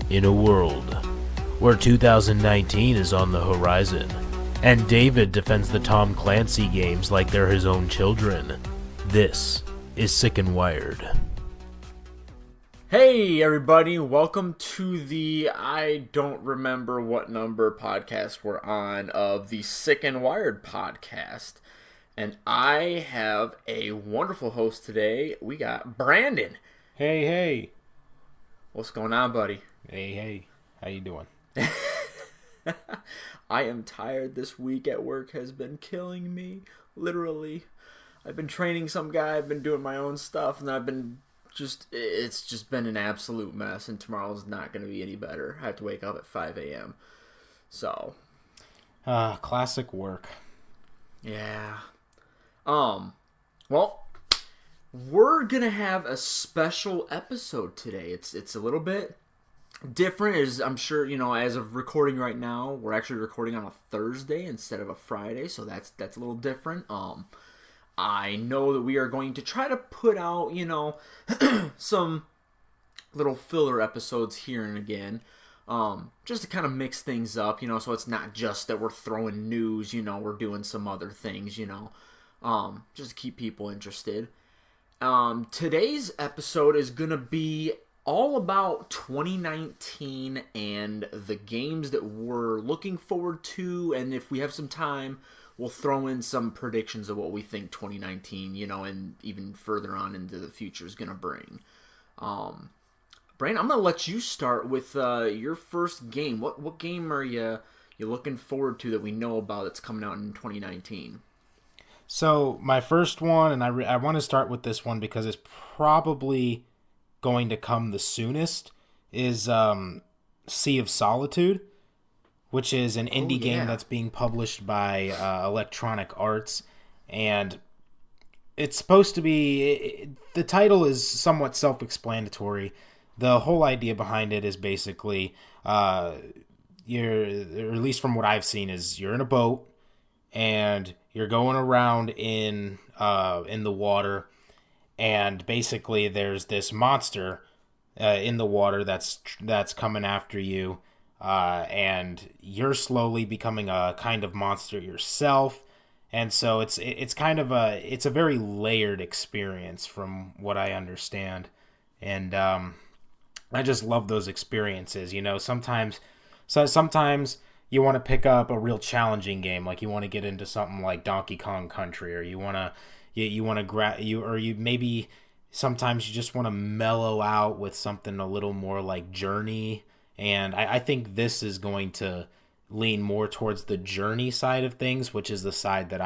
In a world where 2019 is on the horizon, and David defends the Tom Clancy games like they're his own children, this is Sick and Wired. Hey everybody, welcome to the I don't remember what number podcast we're on of the Sick and Wired podcast. And I have a wonderful host today. We got Brandon. Hey. What's going on, buddy? Hey. How you doing? I am tired. This week at work has been killing me. Literally. I've been training some guy, I've been doing my own stuff, and it's just been an absolute mess, and tomorrow's not going to be any better. I have to wake up at 5 a.m. So. Classic work. Yeah. Well, we're going to have a special episode today. It's a little bit different, as I'm sure, as of recording right now, we're actually recording on a Thursday instead of a Friday, so that's a little different. I know that we are going to try to put out, some little filler episodes here and again, just to kind of mix things up, so it's not just that we're throwing news, we're doing some other things, just to keep people interested. Today's episode is going to be all about 2019 and the games that we're looking forward to, and if we have some time, we'll throw in some predictions of what we think 2019, and even further on into the future is going to bring. Brandon, I'm going to let you start with your first game. What game are you looking forward to that we know about that's coming out in 2019? So my first one, and I want to start with this one because it's probably going to come the soonest, is Sea of Solitude, which is an indie game that's being published by Electronic Arts, and it's supposed to be, the title is somewhat self-explanatory. The whole idea behind it is basically, you're, or at least from what I've seen, is you're in a boat, and you're going around in the water, and basically there's this monster in the water that's coming after you, and you're slowly becoming a kind of monster yourself, and so it's a very layered experience from what I understand, and I just love those experiences. Sometimes you want to pick up a real challenging game, like you want to get into something like Donkey Kong Country, or maybe sometimes you just want to mellow out with something a little more like Journey. And I think this is going to lean more towards the Journey side of things, which is the side that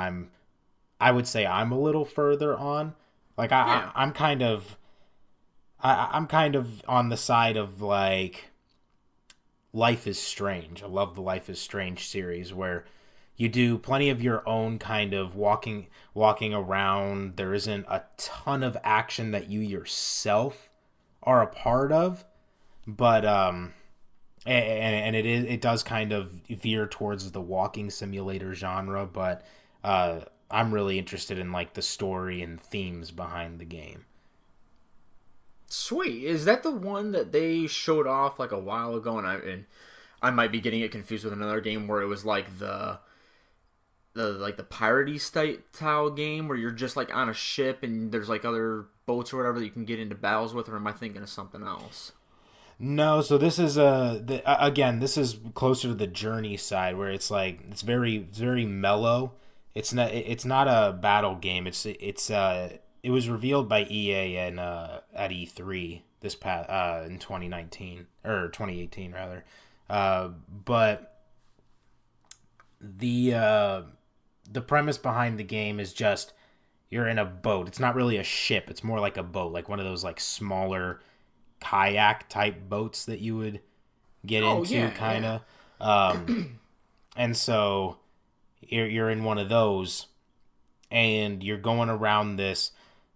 I would say I'm a little further on. Like I'm kind of on the side of like Life is Strange. I love the Life is Strange series, where you do plenty of your own kind of walking around. There isn't a ton of action that you yourself are a part of, but and it does kind of veer towards the walking simulator genre, but I'm really interested in like the story and themes behind the game. Sweet. Is that the one that they showed off like a while ago? And I might be getting it confused with another game where it was like the piratey style game where you're just like on a ship and there's like other boats or whatever that you can get into battles with, or am I thinking of something else? No, so this is this is closer to the Journey side, where it's like it's very very mellow. It's not a battle game. It was revealed by EA at E3 this past in 2019 or 2018 rather, but the premise behind the game is just you're in a boat. It's not really a ship. It's more like a boat, like one of those like smaller kayak type boats that you would get into, kind of. And so you're in one of those, and you're going around this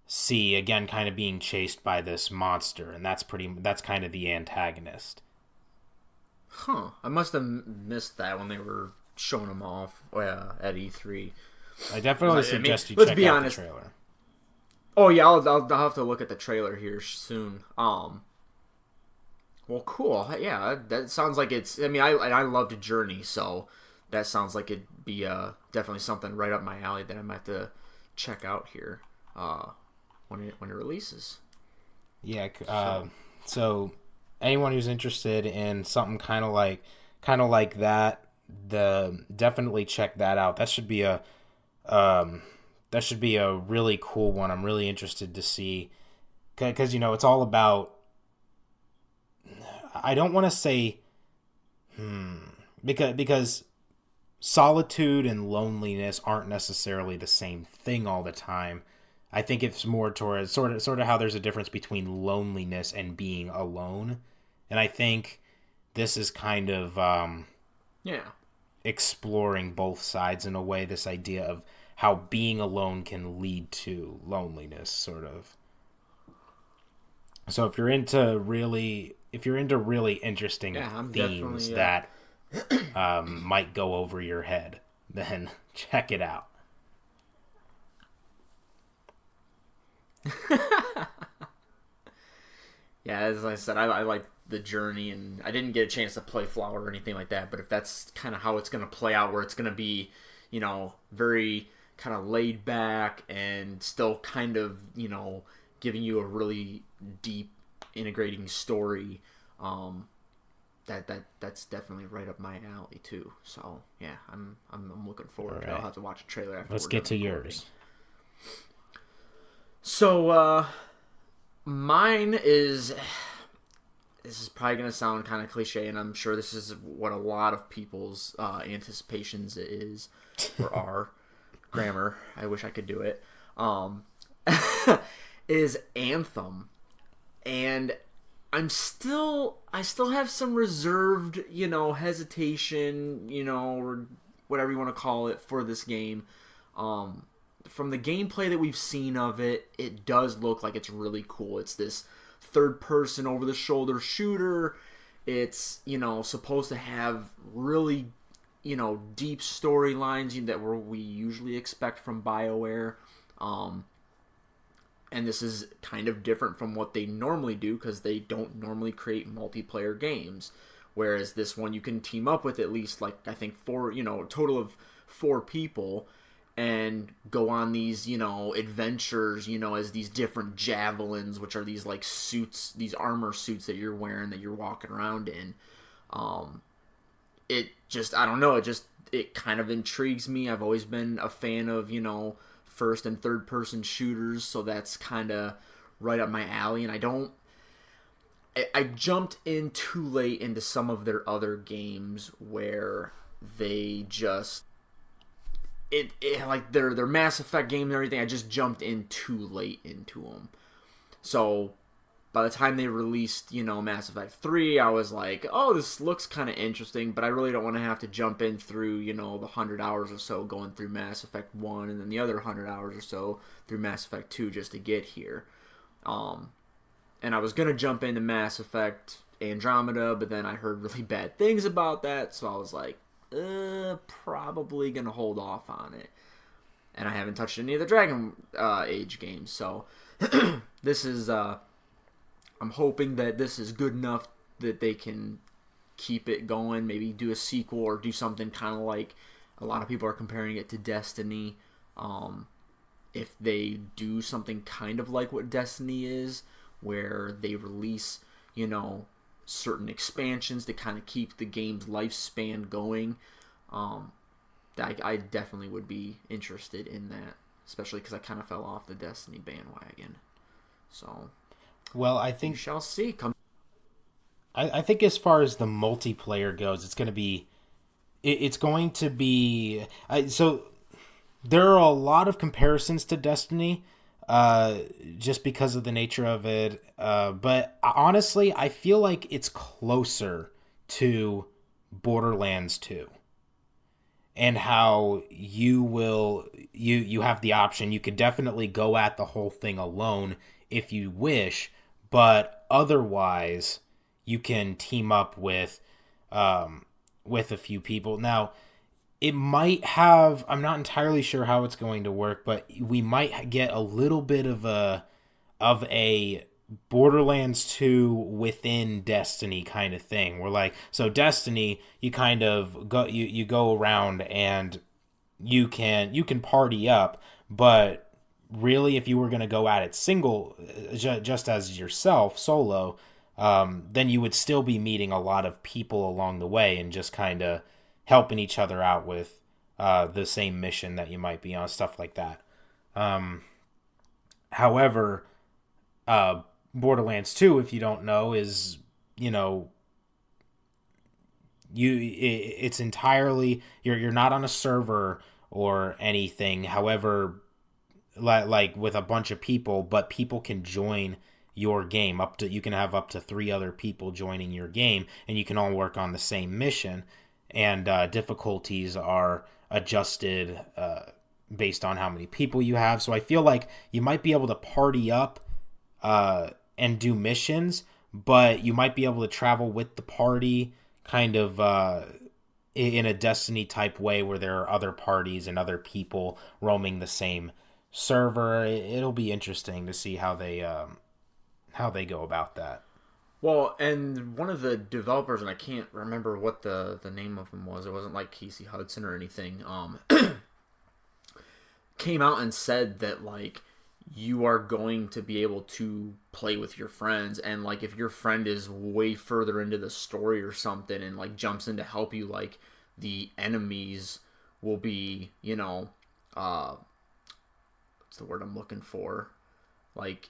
sea again, kind of being chased by this monster, and that's kind of the antagonist. Huh. I must have missed that when they were showing them off at E3. I definitely suggest you check out the trailer. Oh yeah, I'll have to look at the trailer here soon. Well, cool. Yeah, that sounds like it's. I mean, I loved Journey, so that sounds like it'd be definitely something right up my alley that I might have to check out here when it releases. Yeah. So anyone who's interested in something kind of like that, definitely check that out. Um, that should be a really cool one. I'm really interested to see because it's all about. I don't want to say, because solitude and loneliness aren't necessarily the same thing all the time. I think it's more towards sort of how there's a difference between loneliness and being alone, and I think this is kind of Yeah. exploring both sides in a way. This idea of how being alone can lead to loneliness, sort of. So if you're into really interesting Yeah, I'm themes definitely, that might go over your head, then check it out. Yeah, as I said, I like the Journey, and I didn't get a chance to play Flower or anything like that. But if that's kind of how it's going to play out, where it's going to be, very kind of laid back and still kind of, giving you a really deep, integrating story, that's definitely right up my alley too. So yeah, I'm looking forward to it. I'll have to watch a trailer after. Let's we're get done to recording. yours. So, mine is. This is probably going to sound kind of cliche, and I'm sure this is what a lot of people's anticipations is, or are. Grammar. I wish I could do it. Is Anthem, and I still have some reserved, hesitation, or whatever you want to call it for this game. From the gameplay that we've seen of it, it does look like it's really cool. It's this third-person over-the-shoulder shooter. It's, supposed to have really, deep storylines that we usually expect from BioWare. And this is kind of different from what they normally do because they don't normally create multiplayer games. Whereas this one you can team up with at least, I think, four, a total of 4 people and go on these, adventures, as these different javelins, which are these, suits, these armor suits that you're wearing, that you're walking around in. It just, I don't know, it kind of intrigues me. I've always been a fan of, first and third person shooters, so that's kind of right up my alley, and I jumped in too late into some of their other games where they just like their Mass Effect game and everything. I just jumped in too late into them. So by the time they released, Mass Effect 3, I was like, oh, this looks kind of interesting, but I really don't want to have to jump in through, the 100 hours or so going through Mass Effect 1 and then the other 100 hours or so through Mass Effect 2 just to get here. And I was going to jump into Mass Effect Andromeda, but then I heard really bad things about that, so I was like, probably going to hold off on it. And I haven't touched any of the Dragon Age games, so this is, I'm hoping that this is good enough that they can keep it going, maybe do a sequel or do something kind of like a lot of people are comparing it to Destiny. If they do something kind of like what Destiny is, where they release, certain expansions to kind of keep the game's lifespan going, I definitely would be interested in that, especially because I kind of fell off the Destiny bandwagon. So, well, I we think shall see. I think as far as the multiplayer goes, it's going to be so there are a lot of comparisons to Destiny, just because of the nature of it. But honestly, I feel like it's closer to Borderlands 2. And how you have the option. You could definitely go at the whole thing alone if you wish, but otherwise you can team up with a few people. Now, it might have, I'm not entirely sure how it's going to work, but we might get a little bit of a Borderlands 2 within Destiny kind of thing. Where like, so Destiny, you kind of go you go around and you can party up, but really if you were going to go at it single, just as yourself solo, then you would still be meeting a lot of people along the way and just kind of helping each other out with the same mission that you might be on, stuff like that. However, Borderlands 2, if you don't know, is, you know, it's entirely, you're not on a server or anything. However, like with a bunch of people, but people can join your game. You can have up to 3 other people joining your game, and you can all work on the same mission, and difficulties are adjusted based on how many people you have. So I feel like you might be able to party up and do missions, but you might be able to travel with the party kind of in a Destiny type way where there are other parties and other people roaming the same server. It'll be interesting to see how they go about that. Well, and one of the developers, and I can't remember what the name of him was. It wasn't like Casey Hudson or anything. Came out and said that like you are going to be able to play with your friends, and like if your friend is way further into the story or something and like jumps in to help you, like the enemies will be, you know, what's the word I'm looking for? Like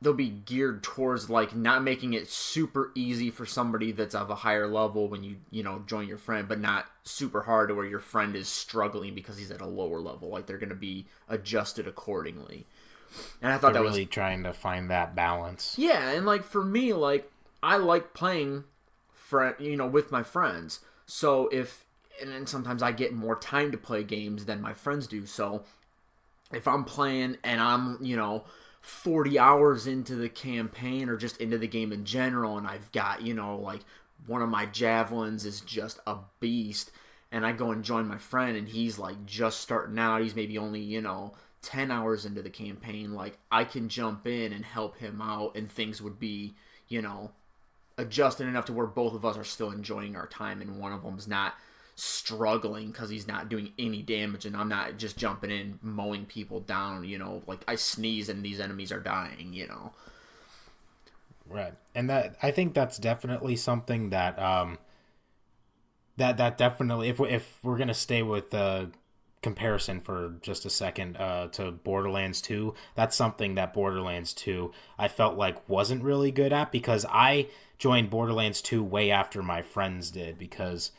they'll be geared towards like not making it super easy for somebody that's of a higher level when you know, join your friend, but not super hard to where your friend is struggling because he's at a lower level. Like they're going to be adjusted accordingly. And I thought They're that really was trying to find that balance. Yeah, and like for me, like I like playing with my friends. So and then sometimes I get more time to play games than my friends do. So if I'm playing and I'm, 40 hours into the campaign or just into the game in general, and I've got, like one of my javelins is just a beast, and I go and join my friend and he's like just starting out, he's maybe only, 10 hours into the campaign, like I can jump in and help him out and things would be, adjusted enough to where both of us are still enjoying our time and one of them's not struggling because he's not doing any damage and I'm not just jumping in mowing people down, like I sneeze and these enemies are dying. Right. And that, I think that's definitely something that that definitely, if we're gonna stay with the comparison for just a second to Borderlands 2, that's something that Borderlands 2 I felt like wasn't really good at, because I joined Borderlands 2 way after my friends did, because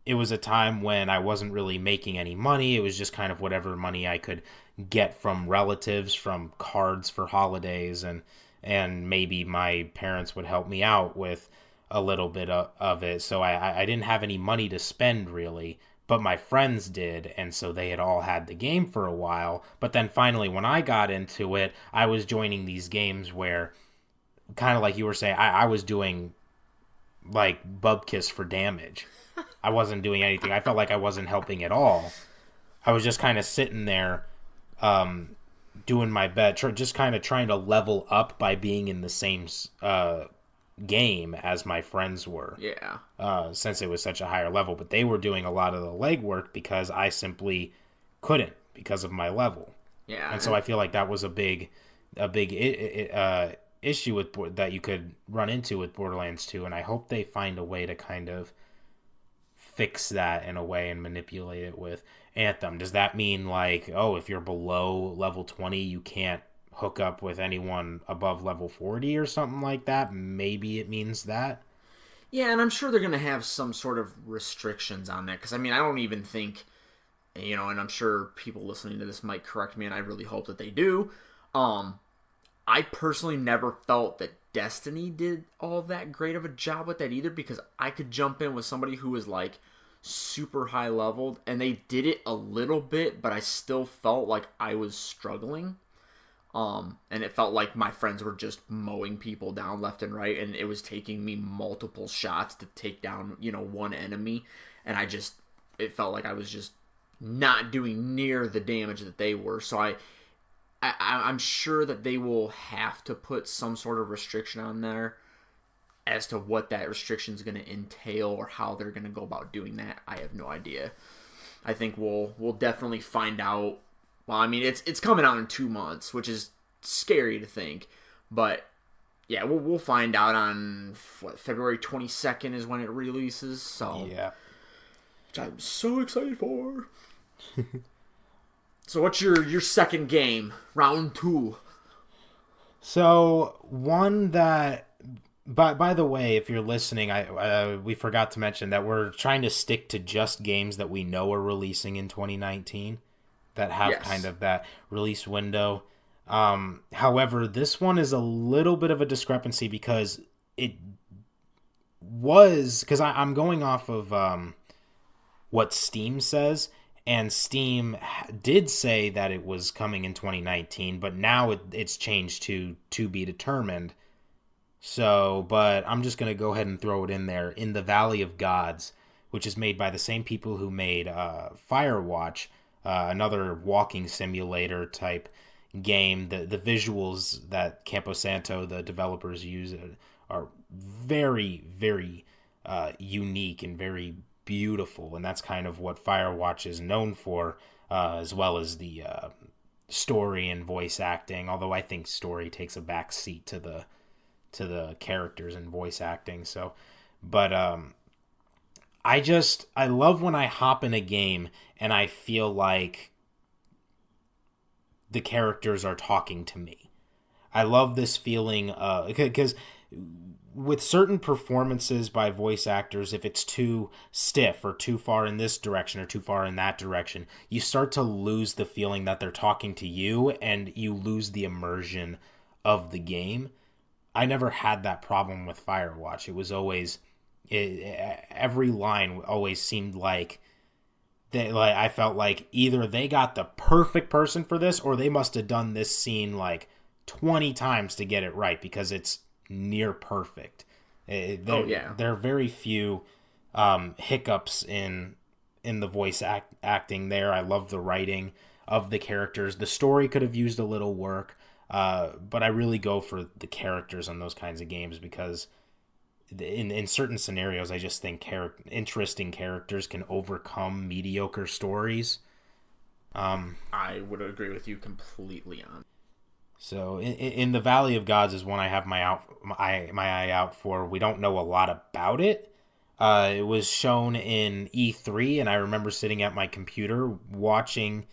it was a time when I wasn't really making any money. It was just kind of whatever money I could get from relatives, from cards for holidays, and maybe my parents would help me out with a little bit of it. So I didn't have any money to spend really, but my friends did, and so they had all had the game for a while. But then finally when I got into it, I was joining these games where, kind of like you were saying, I was doing like Bubkiss for damage. I wasn't doing anything. I felt like I wasn't helping at all. I was just kind of sitting there doing my best, just kind of trying to level up by being in the same game as my friends were. Yeah. Since it was such a higher level. But they were doing a lot of the legwork because I simply couldn't because of my level. Yeah. And so I feel like that was a big issue with that you could run into with Borderlands 2, and I hope they find a way to kind of fix that in a way and manipulate it with Anthem. Does that mean like, oh, if you're below level 20 you can't hook up with anyone above level 40 or something like that? Maybe it means that. Yeah, and I'm sure they're going to have some sort of restrictions on that, because I mean, I don't even think, and I'm sure people listening to this might correct me, and I really hope that they do. I personally never felt that Destiny did all that great of a job with that either, because I could jump in with somebody who was like super high leveled and they did it a little bit, but I still felt like I was struggling. And it felt like my friends were just mowing people down left and right, and it was taking me multiple shots to take down, one enemy, and it felt like I was just not doing near the damage that they were. So I'm sure that they will have to put some sort of restriction on there. As to what that restriction is going to entail or how they're going to go about doing that, I have no idea. I think we'll definitely find out. Well, I mean, it's coming out in 2 months, which is scary to think, but yeah, we'll find out on February 22nd is when it releases. So Yeah. which I'm so excited for. So what's your second game, round 2? So one that, by the way, if you're listening, we forgot to mention that we're trying to stick to just games that we know are releasing in 2019 that have Yes. kind of that release window. However, this one is a little bit of a discrepancy because I'm going off of what Steam says, and Steam did say that it was coming in 2019, but now it's changed to be determined. So, but I'm just going to go ahead and throw it in there. In the Valley of Gods, which is made by the same people who made Firewatch, another walking simulator type game. The visuals that Camposanto, the developers, use are very, very unique and very beautiful. And that's kind of what Firewatch is known for, as well as the story and voice acting. Although I think story takes a back seat to the characters and voice acting. So, but I love when I hop in a game and I feel like the characters are talking to me. I love this feeling because with certain performances by voice actors, if it's too stiff or too far in this direction or too far in that direction, you start to lose the feeling that they're talking to you and you lose the immersion of the game. I never had that problem with Firewatch. It was always every line always seemed like I felt like either they got the perfect person for this or they must have done this scene like 20 times to get it right because it's near perfect. There are very few hiccups in the voice acting there. I love the writing of the characters. The story could have used a little work. But I really go for the characters on those kinds of games because in certain scenarios, I just think interesting characters can overcome mediocre stories. I would agree with you completely on. So in the Valley of Gods is one I have my eye out for. We don't know a lot about it. It was shown in E3, and I remember sitting at my computer watching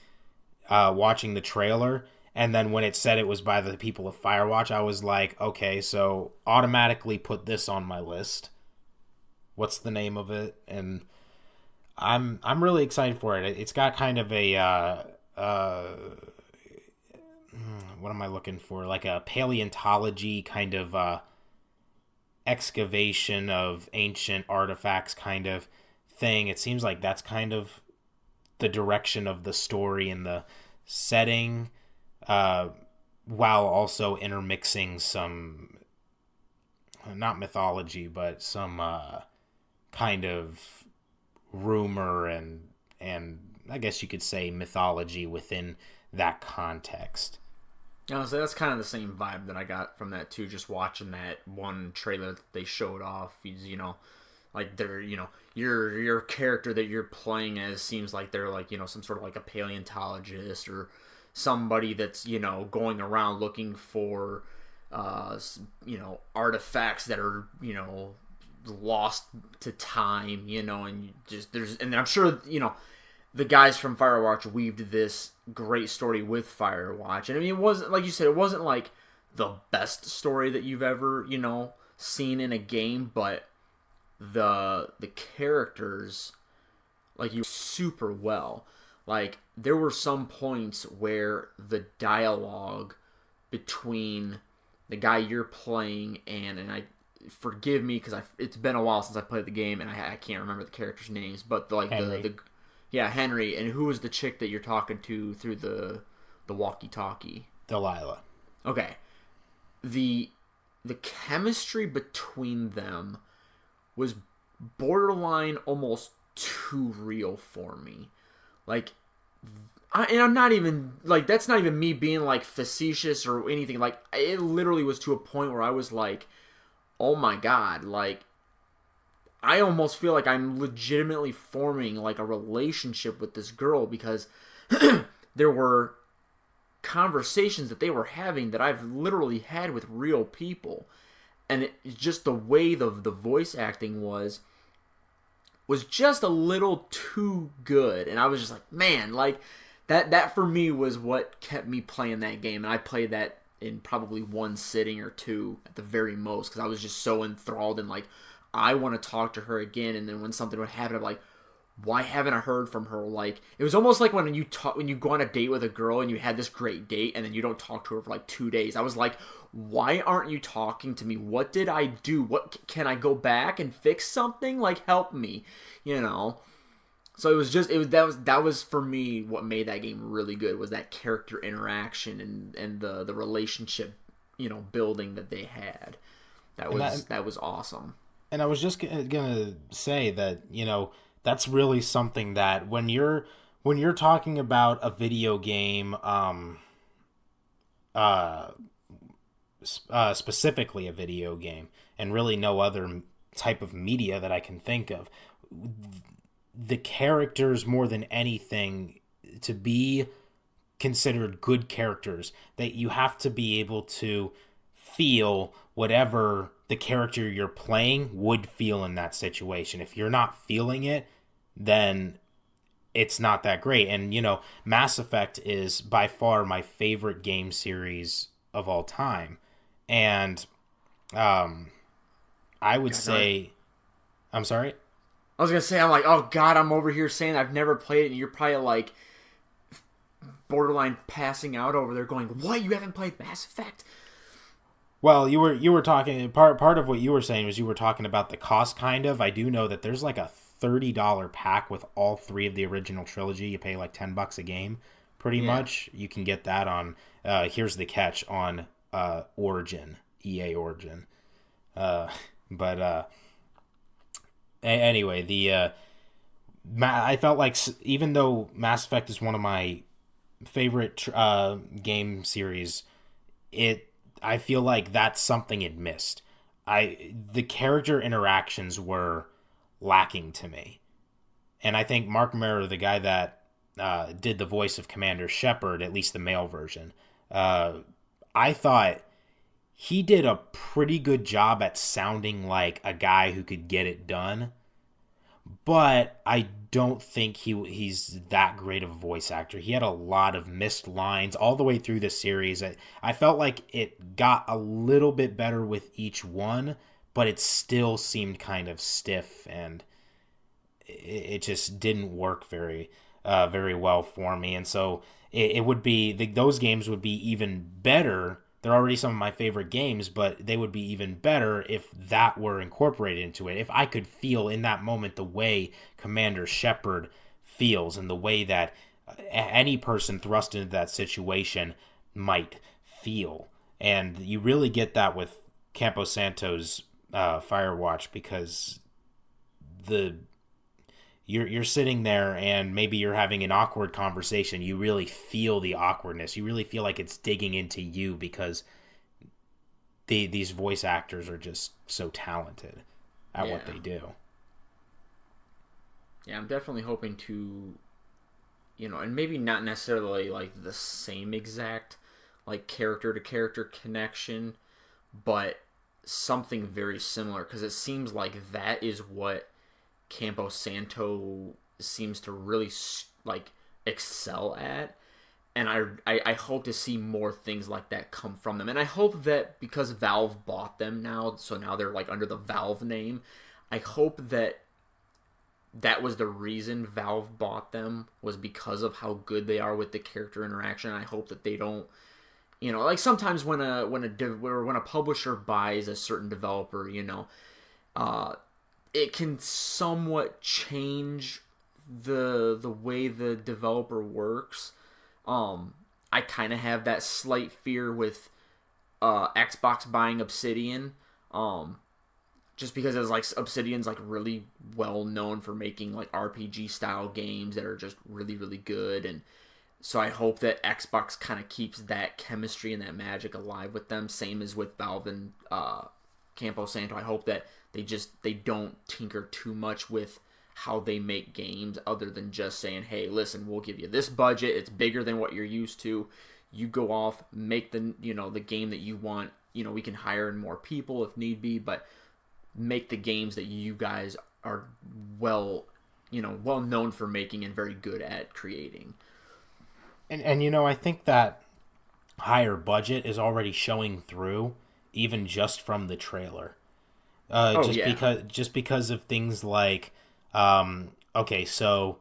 the trailer. And then when it said it was by the people of Firewatch, I was like, okay, so automatically put this on my list. What's the name of it? And I'm really excited for it. It's got kind of a what am I looking for? Like a paleontology kind of excavation of ancient artifacts kind of thing. It seems like that's kind of the direction of the story and the setting. While also intermixing some, not mythology, but some kind of rumor and I guess you could say mythology within that context. Honestly, that's kind of the same vibe that I got from that too. Just watching that one trailer that they showed off, like they're your character that you're playing as seems like they're like some sort of like a paleontologist or somebody that's going around looking for artifacts that are lost to time, and and I'm sure the guys from Firewatch weaved this great story with Firewatch, and I mean it wasn't like you said, it wasn't like the best story that you've ever seen in a game, but the characters like you super well. Like, there were some points where the dialogue between the guy you're playing and I forgive me because it's been a while since I played the game and I can't remember the characters' names, but Henry. Henry, and who was the chick that you're talking to through the walkie-talkie? Delilah. Okay, the chemistry between them was borderline almost too real for me. Like, and I'm not even like, that's not even me being like facetious or anything. Like, it literally was to a point where I was like, oh my god, like, I almost feel like I'm legitimately forming like a relationship with this girl, because there were conversations that they were having that I've literally had with real people, and just the way the voice acting was just a little too good, and I was just like, man, like that for me was what kept me playing that game, and I played that in probably one sitting or two at the very most, because I was just so enthralled and like, I want to talk to her again. And then when something would happen, I'm like, why haven't I heard from her? Like, it was almost like when you go on a date with a girl and you had this great date and then you don't talk to her for like 2 days. I was like, why aren't you talking to me? What did I do? What can I go back and fix something? Like, help me, you know? So that was for me what made that game really good, was that character interaction and the relationship, building that they had. That was awesome. And I was just gonna say that, that's really something that when you're talking about a video game, specifically a video game, and really no other type of media that I can think of, the characters more than anything, to be considered good characters, that you have to be able to feel whatever the character you're playing would feel in that situation. If you're not feeling it, then it's not that great. And, Mass Effect is by far my favorite game series of all time. And I would say... I'm sorry? I was going to say, I'm like, oh God, I'm over here saying I've never played it, and you're probably like borderline passing out over there going, what? You haven't played Mass Effect? Well, you were talking, part of what you were saying was you were talking about the cost, kind of. I do know that there's like a $30 pack with all three of the original trilogy. You pay like $10 a game, pretty much. You can get that on, here's the catch, on Origin, EA Origin. Anyway, I felt like, even though Mass Effect is one of my favorite game series, I feel like that's something it missed. The character interactions were lacking to me. And I think Mark Mercer, the guy that did the voice of Commander Shepard, at least the male version, I thought he did a pretty good job at sounding like a guy who could get it done. But I don't think he's that great of a voice actor. He had a lot of missed lines all the way through the series. I felt like it got a little bit better with each one, but it still seemed kind of stiff, and it just didn't work very well for me. And so it would be, those games would be even better. They're already some of my favorite games, but they would be even better if that were incorporated into it. If I could feel in that moment the way Commander Shepard feels, and the way that any person thrust into that situation might feel. And you really get that with Campo Santo's Firewatch, because you're sitting there and maybe you're having an awkward conversation. You really feel the awkwardness. You really feel like it's digging into you, because these voice actors are just so talented at what they do. Yeah, I'm definitely hoping to, and maybe not necessarily like the same exact like character to character connection, but something very similar, because it seems like that is what Campo Santo seems to really like excel at, and I hope to see more things like that come from them. And I hope that because Valve bought them now, so now they're like under the Valve name, I hope that was the reason Valve bought them, was because of how good they are with the character interaction. I hope that they don't, like sometimes when a publisher buys a certain developer, it can somewhat change the way the developer works. I kind of have that slight fear with Xbox buying Obsidian. just because it's like Obsidian's like really well known for making like RPG style games that are just really, really good. And so I hope that Xbox kind of keeps that chemistry and that magic alive with them. Same as with Valve and Campo Santo. I hope that they don't tinker too much with how they make games, other than just saying, hey, listen, we'll give you this budget. It's bigger than what you're used to. You go off, make the game that you want. We can hire in more people if need be, but make the games that you guys are well known for making and very good at creating. And I think that higher budget is already showing through, even just from the trailer. Because of things like, okay, so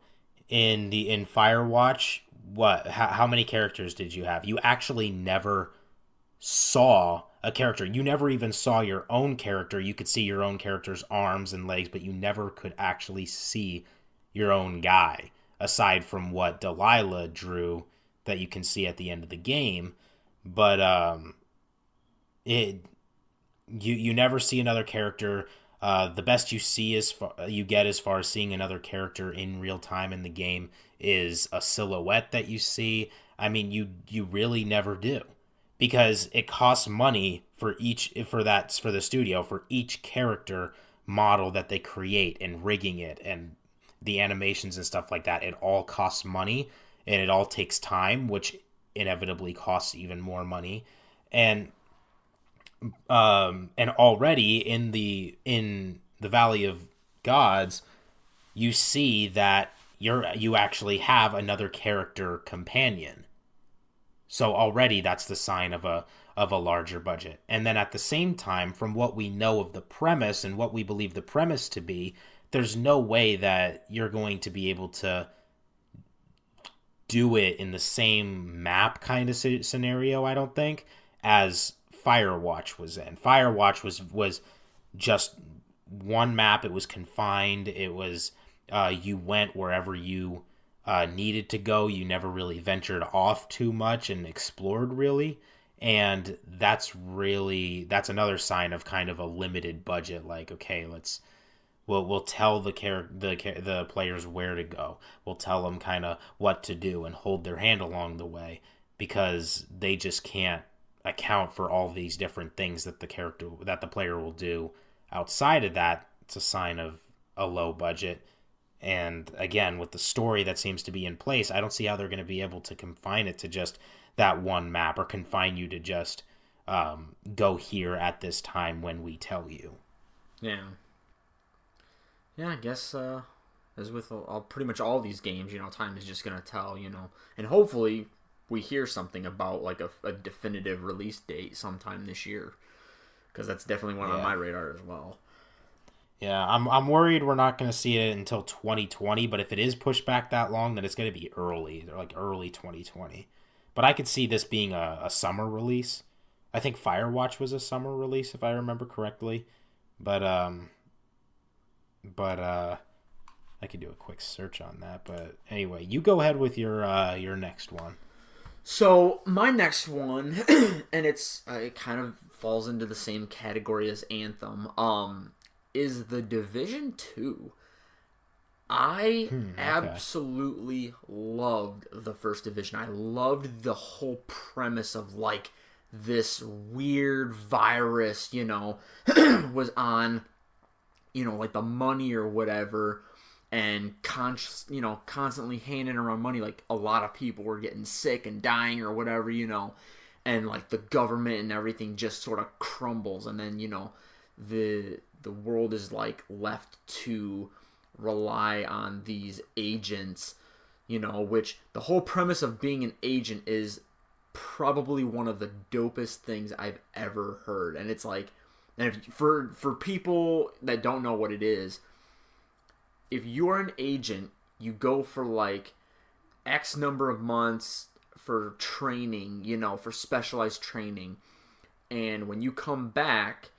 in Firewatch, how many characters did you have? You actually never saw a character. You never even saw your own character. You could see your own character's arms and legs, but you never could actually see your own guy, aside from what Delilah drew that you can see at the end of the game. But you never see another character. The best you get as far as seeing another character in real time in the game is a silhouette that you see. I mean, you really never do, because it costs money for the studio for each character model that they create, and rigging it and the animations and stuff like that. It all costs money, and it all takes time, which inevitably costs even more money. And already in the Valley of Gods, you see that you actually have another character companion. So already that's the sign of a larger budget. And then at the same time, from what we know of the premise and what we believe the premise to be, there's no way that you're going to be able to do it in the same map kind of scenario, I don't think, as Firewatch was in. Firewatch was just one map. It was confined. It was you went wherever you needed to go. You never really ventured off too much and explored really. And that's another sign of kind of a limited budget. Like, okay, we'll tell the players where to go. We'll tell them kind of what to do and hold their hand along the way, because they just can't account for all these different things that the player will do outside of that. It's a sign of a low budget. And again, with the story that seems to be in place, I don't see how they're going to be able to confine it to just that one map, or confine you to just go here at this time when we tell you. Yeah, I guess as with pretty much all these games, time is just going to tell, and hopefully we hear something about like a definitive release date sometime this year, because that's definitely one on my radar as well. Yeah, I'm worried we're not going to see it until 2020, but if it is pushed back that long, then it's going to be early 2020. But I could see this being a summer release. I think Firewatch was a summer release, if I remember correctly. But I could do a quick search on that. But anyway, you go ahead with your next one. So my next one, and it kind of falls into the same category as Anthem, is The Division 2. I absolutely loved the first Division. I loved the whole premise of like this weird virus, was on, like the money or whatever, and constantly handing around money. Like a lot of people were getting sick and dying or whatever, and like the government and everything just sort of crumbles, and then the world is like left to rely on these agents, which the whole premise of being an agent is probably one of the dopest things I've ever heard. And it's like, and for people that don't know what it is, if you're an agent, you go for like X number of months for training, for specialized training, and when you come back,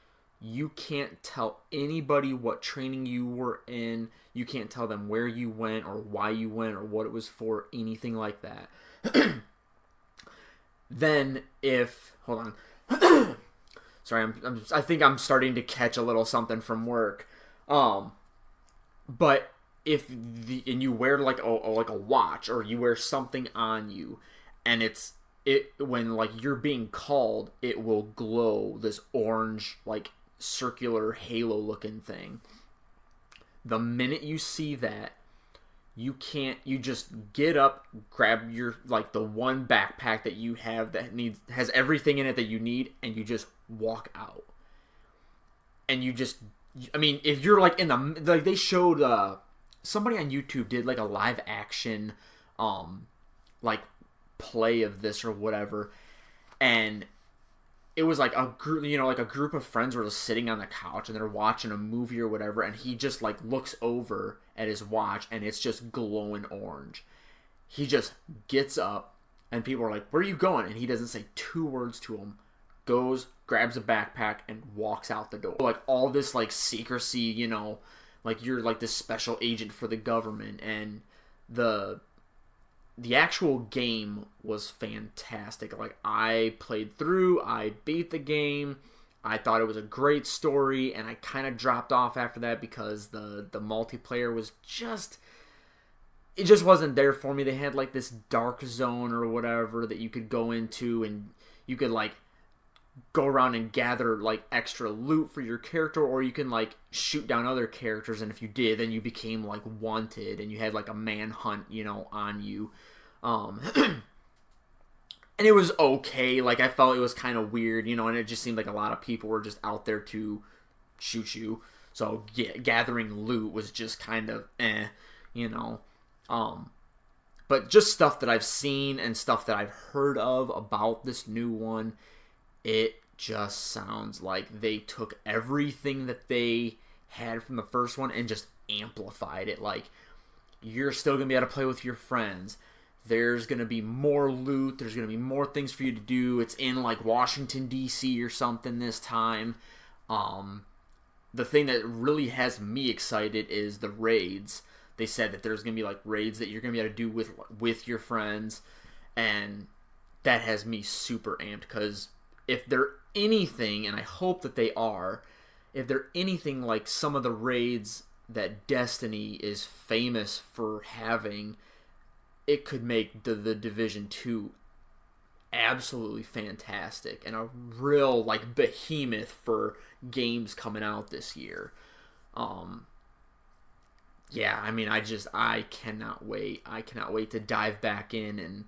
you can't tell anybody what training you were in. You can't tell them where you went or why you went or what it was for, anything like that. Then hold on. Sorry, I think I'm starting to catch a little something from work. But and you wear like a watch, or you wear something on you, and when like you're being called, it will glow this orange like circular halo looking thing. The minute you see that, you just get up, grab your like the one backpack that you have that has everything in it that you need, and you just walk out. And if you're like like they showed somebody on YouTube did like a live action like play of this or whatever, and it was like a group, like a group of friends were just sitting on the couch and they're watching a movie or whatever, and he just like looks over at his watch and it's just glowing orange. He just gets up and people are like, "Where are you going?" And he doesn't say two words to him. Goes, grabs a backpack, and walks out the door. Like all this like secrecy, like you're like this special agent for the government, and the actual game was fantastic. Like I played through, I beat the game. I thought it was a great story, and I kind of dropped off after that because the multiplayer was it just wasn't there for me. They had like this dark zone or whatever that you could go into, and you could like go around and gather like extra loot for your character, or you can like shoot down other characters, and if you did, then you became like wanted and you had like a manhunt on you. And it was okay. Like I felt it was kind of weird, and it just seemed like a lot of people were just out there to shoot you, so gathering loot was just kind of but just stuff that I've seen and stuff that I've heard of about this new one, it just sounds like they took everything that they had from the first one and just amplified it. Like, you're still going to be able to play with your friends. There's going to be more loot. There's going to be more things for you to do. It's in, like, Washington, D.C. or something this time. The thing that really has me excited is the raids. They said that there's going to be, like, raids that you're going to be able to do with your friends. And that has me super amped, because if they're anything, and I hope that they are, if they're anything like some of the raids that Destiny is famous for having, it could make the Division 2 absolutely fantastic and a real like behemoth for games coming out this year. I cannot wait. I cannot wait to dive back in and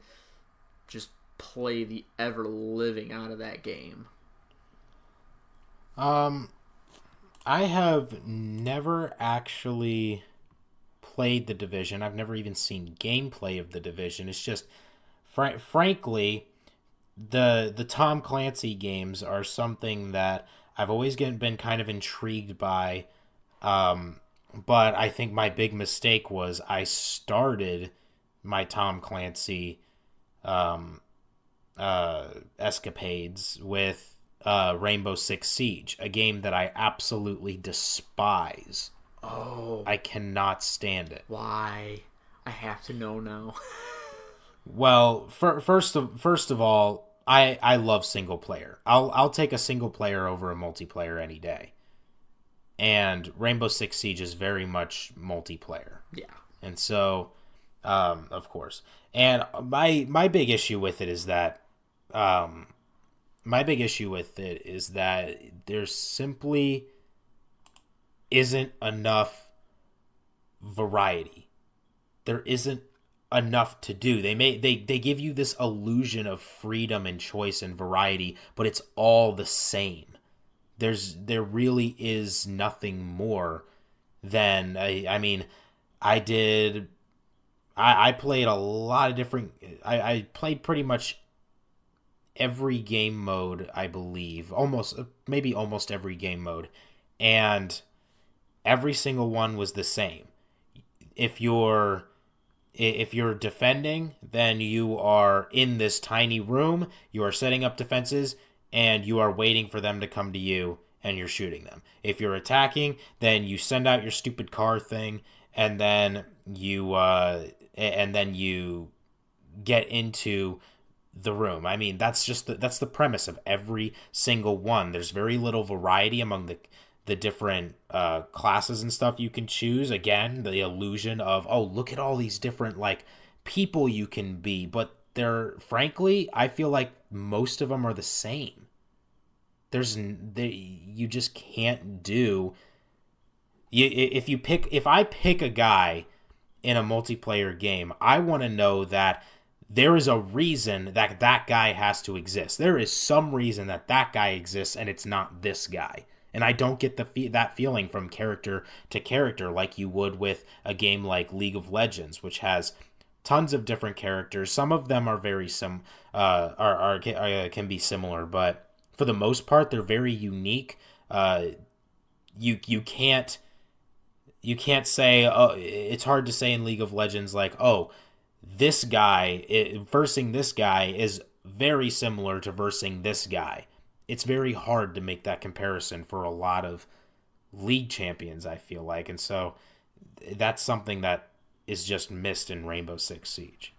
just play the ever living out of that game. I have never actually played The Division. I've never even seen gameplay of The Division. It's just, frankly, the Tom Clancy games are something that I've always been kind of intrigued by. But I think my big mistake was I started my Tom Clancy escapades with Rainbow Six Siege, a game that I absolutely despise. Oh. I cannot stand it. Why? I have to know now. Well, first of all, I love single player. I'll take a single player over a multiplayer any day. And Rainbow Six Siege is very much multiplayer. Yeah. And so, of course. And my big issue with it is that there simply isn't enough variety. There isn't enough to do. They give you this illusion of freedom and choice and variety, but it's all the same. There really is nothing more than I played a lot of different. I played pretty much every game mode, I believe, almost every game mode, and every single one was the same. If you're defending, then you are in this tiny room, you are setting up defenses, and you are waiting for them to come to you, and you're shooting them. If you're attacking, then you send out your stupid car thing, and then you get into the room. I mean, that's the premise of every single one. There's very little variety among the different classes and stuff you can choose. Again, the illusion of, oh, look at all these different like people you can be, but they're, frankly, I feel like most of them are the same. You just can't do. If I pick a guy in a multiplayer game, I want to know that there is a reason that that guy has to exist. There is some reason that that guy exists, and it's not this guy. And I don't get that feeling from character to character like you would with a game like League of Legends, which has tons of different characters. Some of them are very can be similar, but for the most part, they're very unique. You can't say, oh, it's hard to say in League of Legends like, oh, this guy versing this guy is very similar to versing this guy. It's very hard to make that comparison for a lot of league champions, I feel like, and so that's something that is just missed in Rainbow Six Siege.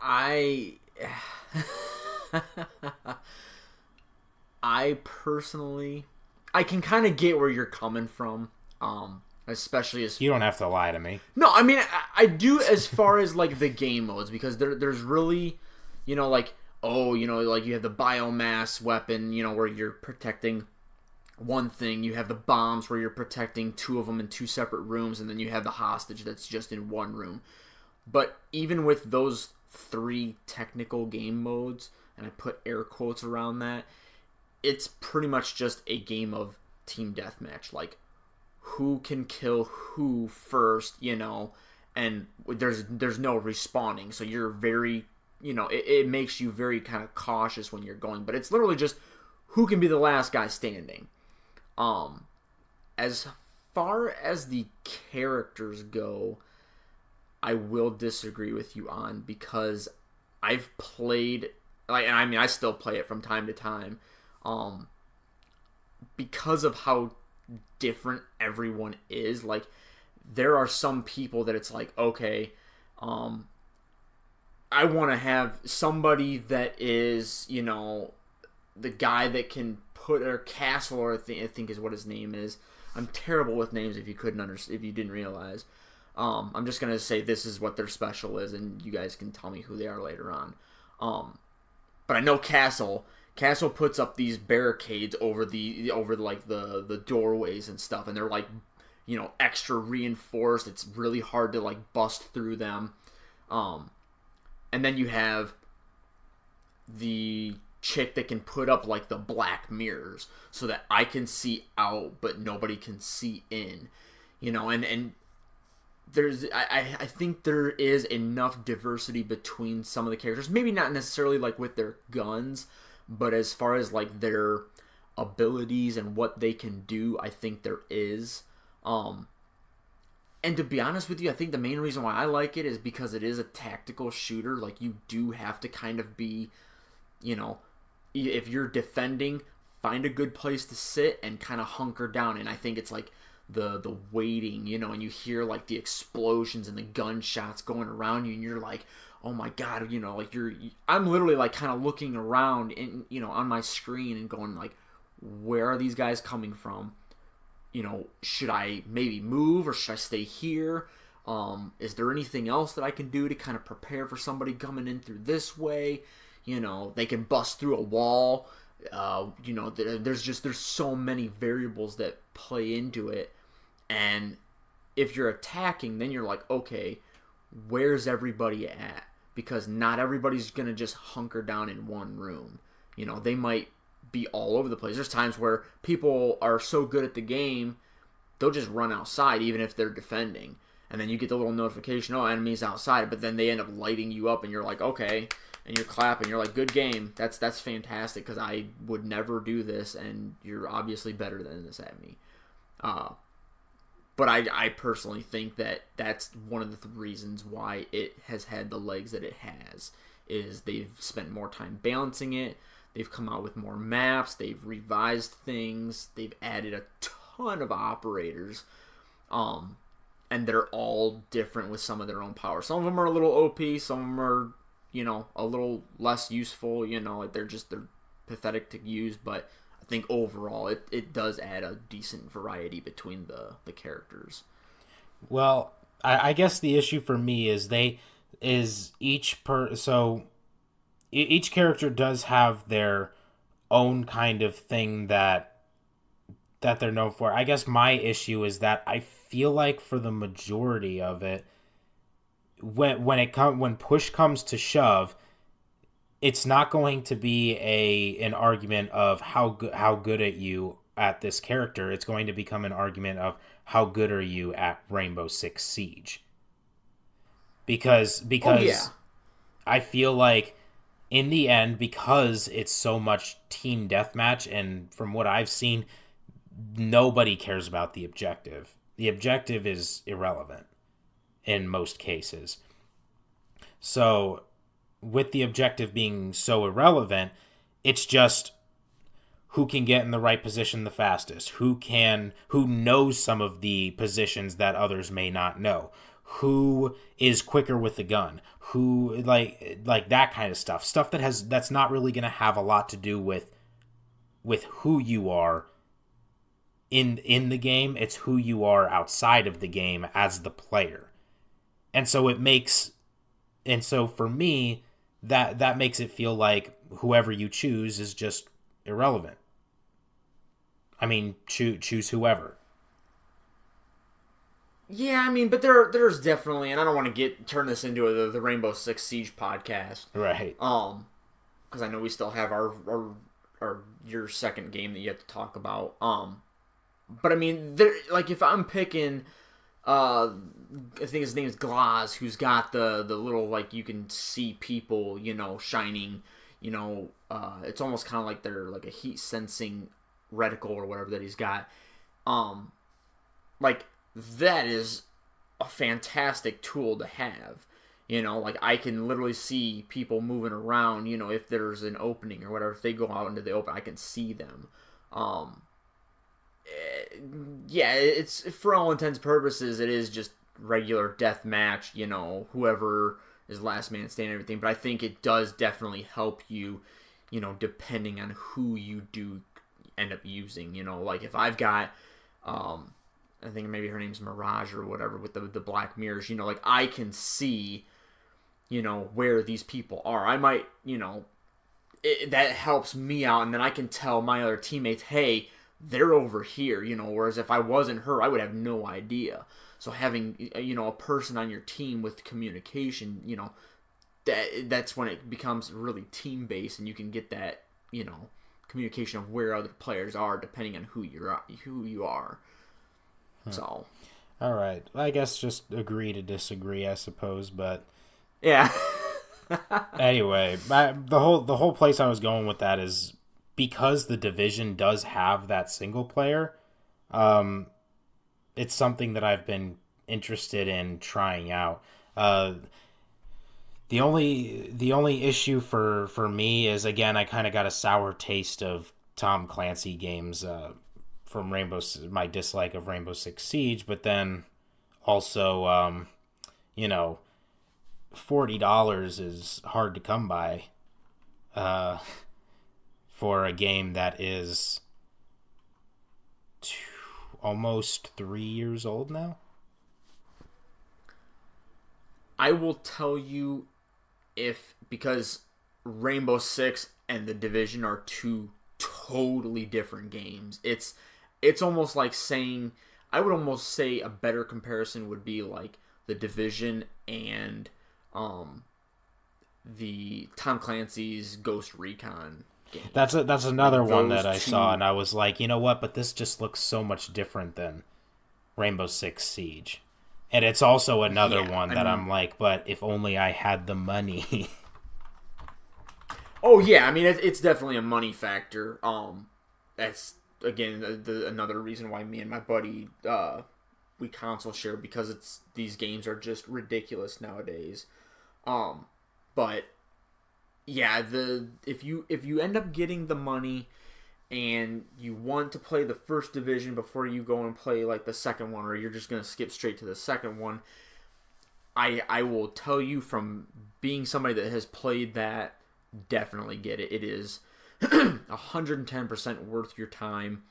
I personally, I can kind of get where you're coming from, especially as... You don't have to lie to me. No, I mean, I do as far as, like, the game modes, because there's really, like, like, you have the biomass weapon, where you're protecting one thing, you have the bombs where you're protecting two of them in two separate rooms, and then you have the hostage that's just in one room. But even with those 3 technical game modes, and I put air quotes around that, it's pretty much just a game of team deathmatch. Like, who can kill who first, and there's no respawning, so you're very, it makes you very kind of cautious when you're going, but it's literally just who can be the last guy standing. As far as the characters go, I will disagree with you on, because I've played, like, and I mean, I still play it from time to time, because of how different everyone is. Like, there are some people that it's like, okay, I want to have somebody that is, the guy that can put a castle, or I think is what his name is. I'm terrible with names if you if you didn't realize. I'm just gonna say this is what their special is, and you guys can tell me who they are later on. But I know Castle puts up these barricades over the doorways and stuff, and they're like, extra reinforced. It's really hard to like bust through them. And then you have the chick that can put up like the black mirrors so that I can see out but nobody can see in, and there's I think there is enough diversity between some of the characters, maybe not necessarily like with their guns, but as far as like their abilities and what they can do, I think there is. And to be honest with you, I think the main reason why I like it is because it is a tactical shooter. Like, you do have to kind of be, if you're defending, find a good place to sit and kind of hunker down. And I think it's like the waiting, and you hear like the explosions and the gunshots going around you, and you're like, oh my god, like I'm literally like kind of looking around in, on my screen and going like, where are these guys coming from? Should I maybe move, or should I stay here? Is there anything else that I can do to kind of prepare for somebody coming in through this way? They can bust through a wall. There's so many variables that play into it. And if you're attacking, then you're like, okay, where's everybody at? Because not everybody's going to just hunker down in one room. They might be all over the place. There's times where people are so good at the game, they'll just run outside even if they're defending. And then you get the little notification, oh, enemies outside, but then they end up lighting you up and you're like, okay, and you're clapping, you're like, good game. That's fantastic, because I would never do this, and you're obviously better than this at me. But I personally think that that's one of the reasons why it has had the legs that it has, is they've spent more time balancing it. They've come out with more maps. They've revised things. They've added a ton of operators. And they're all different with some of their own power. Some of them are a little OP. Some of them are, a little less useful. Like they're pathetic to use, but I think overall it does add a decent variety between the characters. Well, I guess the issue for me is each character does have their own kind of thing that they're known for. I guess my issue is that I feel like for the majority of it, when push comes to shove, it's not going to be an argument of how good at you at this character. It's going to become an argument of how good are you at Rainbow Six Siege. Because Oh, yeah. I feel like in the end, because it's so much team deathmatch, and from what I've seen, nobody cares about the objective. The objective is irrelevant in most cases. So, with the objective being so irrelevant, it's just who can get in the right position the fastest, who knows some of the positions that others may not know, who is quicker with the gun, who like that kind of stuff that's not really going to have a lot to do with who you are in the game. It's who you are outside of the game as the player. And so for me, that makes it feel like whoever you choose is just irrelevant. I mean, choose whoever. Yeah, I mean, but there's definitely, and I don't want to turn this into the Rainbow Six Siege podcast, Right. because I know we still have your second game that you have to talk about. But I mean, like if I'm picking, I think his name is Glaz, who's got the little, like, you can see people, shining, it's almost kind of like they're like a heat sensing reticle or whatever that he's got. Like, that is a fantastic tool to have. Like I can literally see people moving around, if there's an opening or whatever. If they go out into the open, I can see them. Yeah, it's, for all intents and purposes, it is just regular death match, whoever is last man standing and everything. But I think it does definitely help you, depending on who you do end up using. Like if I've got, I think maybe her name's Mirage or whatever with the black mirrors, like I can see, where these people are. I might, that helps me out, and then I can tell my other teammates, hey, they're over here, whereas if I wasn't her, I would have no idea. So having, a person on your team with communication, that's when it becomes really team-based, and you can get that, communication of where other players are depending on who you are. So, all right. I guess just agree to disagree, I suppose. But yeah. Anyway, the whole place I was going with that is because the Division does have that single player. It's something that I've been interested in trying out. The only issue for me is, again, I kind of got a sour taste of Tom Clancy games. From my dislike of Rainbow Six Siege, but then also, $40 is hard to come by, for a game that is almost 3 years old now. I will tell you, because Rainbow Six and The Division are two totally different games. It's almost like saying, I would almost say a better comparison would be like The Division and the Tom Clancy's Ghost Recon game. That's another one that I two... saw, and I was like, you know what? But this just looks so much different than Rainbow Six Siege. And it's also another one that I'm like, but if only I had the money. Oh yeah, I mean it's definitely a money factor. That's, again, another reason why me and my buddy, we console share, because these games are just ridiculous nowadays. But yeah, if you end up getting the money and you want to play the first Division before you go and play like the second one, or you're just gonna skip straight to the second one, I will tell you from being somebody that has played that, definitely get it. It is 110% worth your time.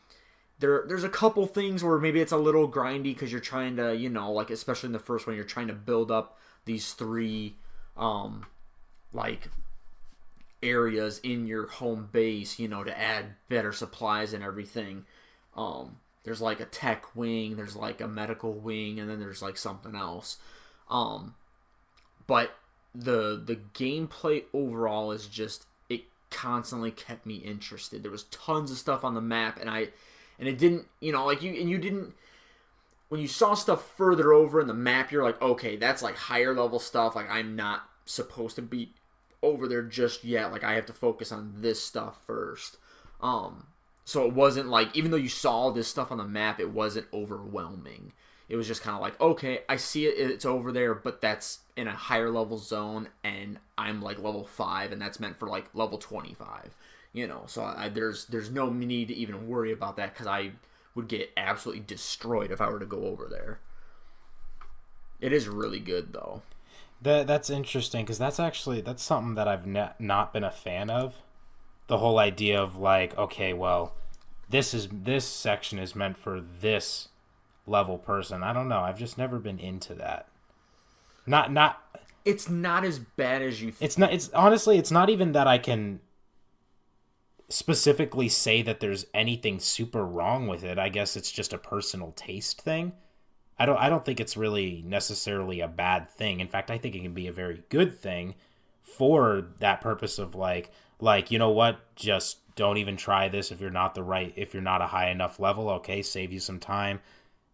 There's a couple things where maybe it's a little grindy because you're trying to, like especially in the first one, you're trying to build up these three, like areas in your home base, to add better supplies and everything. There's like a tech wing, there's like a medical wing, and then there's like something else. But the gameplay overall is just, it constantly kept me interested. There was tons of stuff on the map, and it didn't, you didn't, when you saw stuff further over in the map, you're like, okay, that's like higher level stuff. Like, I'm not supposed to be over there just yet. Like, I have to focus on this stuff first. So it wasn't like, even though you saw all this stuff on the map, it wasn't overwhelming. It was just kind of like, okay, I see it, it's over there, but that's in a higher level zone, and I'm like level 5, and that's meant for like level 25. So there's no need to even worry about that, because I would get absolutely destroyed if I were to go over there. It is really good, though. That's interesting, because that's something that I've not been a fan of. The whole idea of like, okay, well, this section is meant for this level person. I don't know. I've just never been into that. Not. It's not as bad as you think. It's not. It's honestly, it's not even that I can specifically say that there's anything super wrong with it. I guess it's just a personal taste thing. I don't think it's really necessarily a bad thing. In fact, I think it can be a very good thing for that purpose of like, you know what, just don't even try this if you're not a high enough level. Okay, save you some time.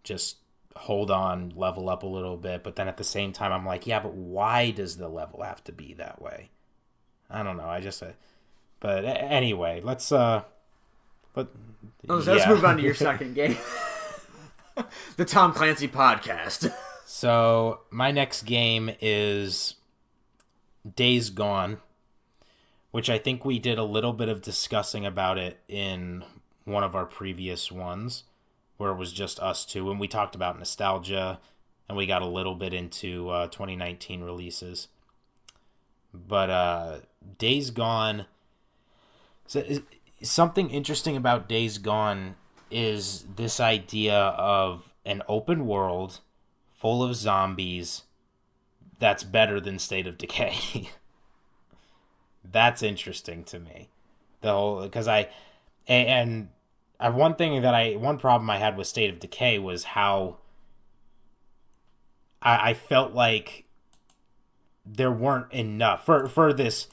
Just hold on, level up a little bit. But then at the same time, I'm like, yeah, but why does the level have to be that way? I don't know. But anyway, let's move on to your second game. The Tom Clancy podcast. So my next game is Days Gone, which I think we did a little bit of discussing about it in one of our previous ones, where it was just us two, and we talked about nostalgia, and we got a little bit into 2019 releases. But Days Gone, something interesting about Days Gone is this idea of an open world full of zombies that's better than State of Decay. That's interesting to me. One problem I had with State of Decay was how I felt like there weren't enough for this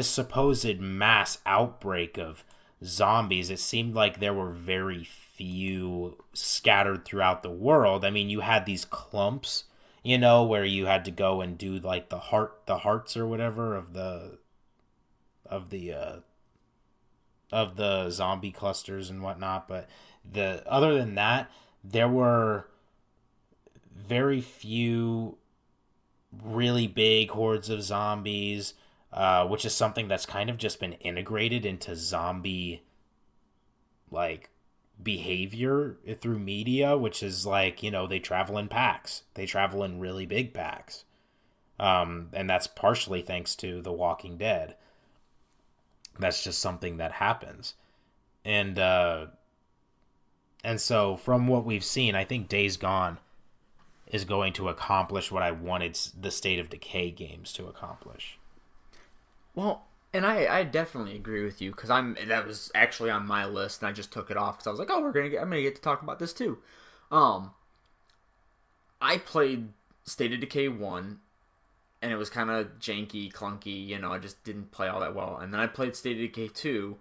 supposed mass outbreak of zombies. It seemed like there were very few scattered throughout the world. I mean, you had these clumps, where you had to go and do like the hearts or whatever of the zombie clusters and whatnot, but other than that, there were very few really big hordes of zombies, which is something that's kind of just been integrated into zombie like behavior through media, which is like, they travel in packs. They travel in really big packs. And that's partially thanks to The Walking Dead. That's just something that happens. And so from what we've seen, I think Days Gone is going to accomplish what I wanted the State of Decay games to accomplish. Well, and I definitely agree with you, because that was actually on my list, and I just took it off because I was like, oh, I'm gonna get to talk about this too. I played State of Decay 1, and it was kind of janky, clunky, I just didn't play all that well. And then I played State of Decay 2,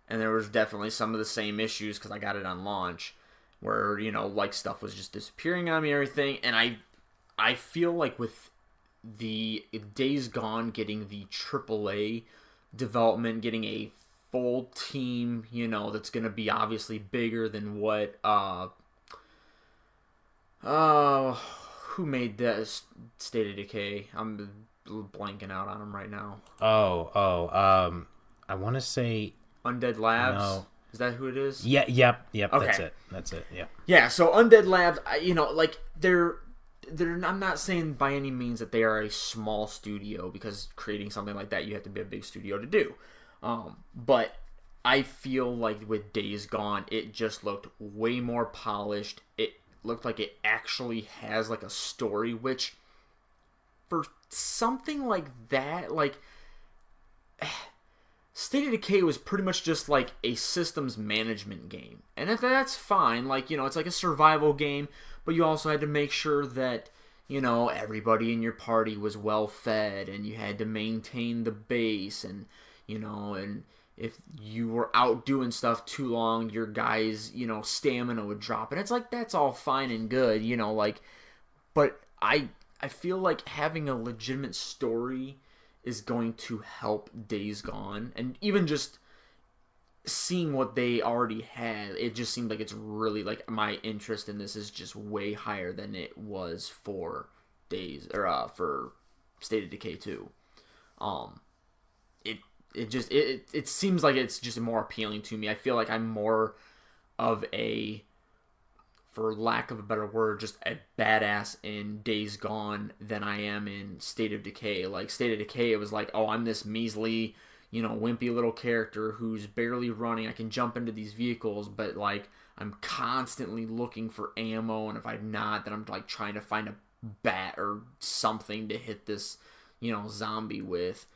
and there was definitely some of the same issues because I got it on launch, where, like stuff was just disappearing on me and everything. And I feel like with the Days Gone getting the AAA development, getting a full team, that's going to be obviously bigger than what, who made that State of Decay? I'm blanking out on them right now. I want to say Undead Labs. No. Is that who it is? Yeah, yep. Okay. That's it. Yeah. Yeah. So Undead Labs, I'm not saying by any means that they are a small studio, because creating something like that you have to be a big studio to do. But I feel like with Days Gone, it just looked way more polished. It looked like it actually has like a story, which for something like that, like State of Decay was pretty much just like a systems management game. And if that's fine, like, you know, it's like a survival game, but you also had to make sure that, you know, everybody in your party was well fed, and you had to maintain the base, and, you know, and if you were out doing stuff too long, your guys, you know, stamina would drop. And it's like, that's all fine and good, you know, like, but I feel like having a legitimate story is going to help Days Gone. And even just seeing what they already had, it just seemed like it's really, like, my interest in this is just way higher than it was for for State of Decay 2. It seems like it's just more appealing to me. I feel like I'm more of a, for lack of a better word, just a badass in Days Gone than I am in State of Decay. Like, State of Decay, it was like, oh, I'm this measly, you know, wimpy little character who's barely running. I can jump into these vehicles, but, like, I'm constantly looking for ammo, and if I'm not, then I'm, like, trying to find a bat or something to hit this, you know, zombie with.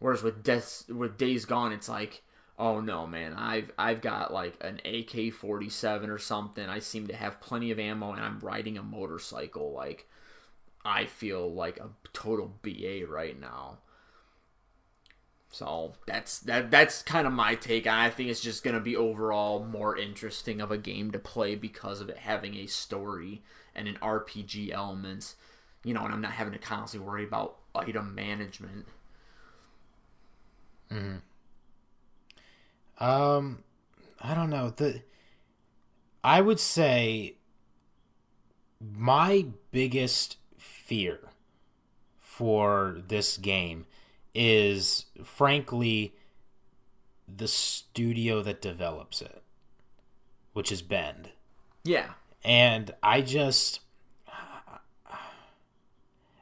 Whereas with Days Gone, it's like, oh no, man, I've got like an AK-47 or something. I seem to have plenty of ammo, and I'm riding a motorcycle. Like, I feel like a total BA right now. So that's kind of my take. I think it's just gonna be overall more interesting of a game to play because of it having a story and an RPG element. You know, and I'm not having to constantly worry about item management. I don't know. I would say my biggest fear for this game is, frankly, the studio that develops it, which is Bend. Yeah. And I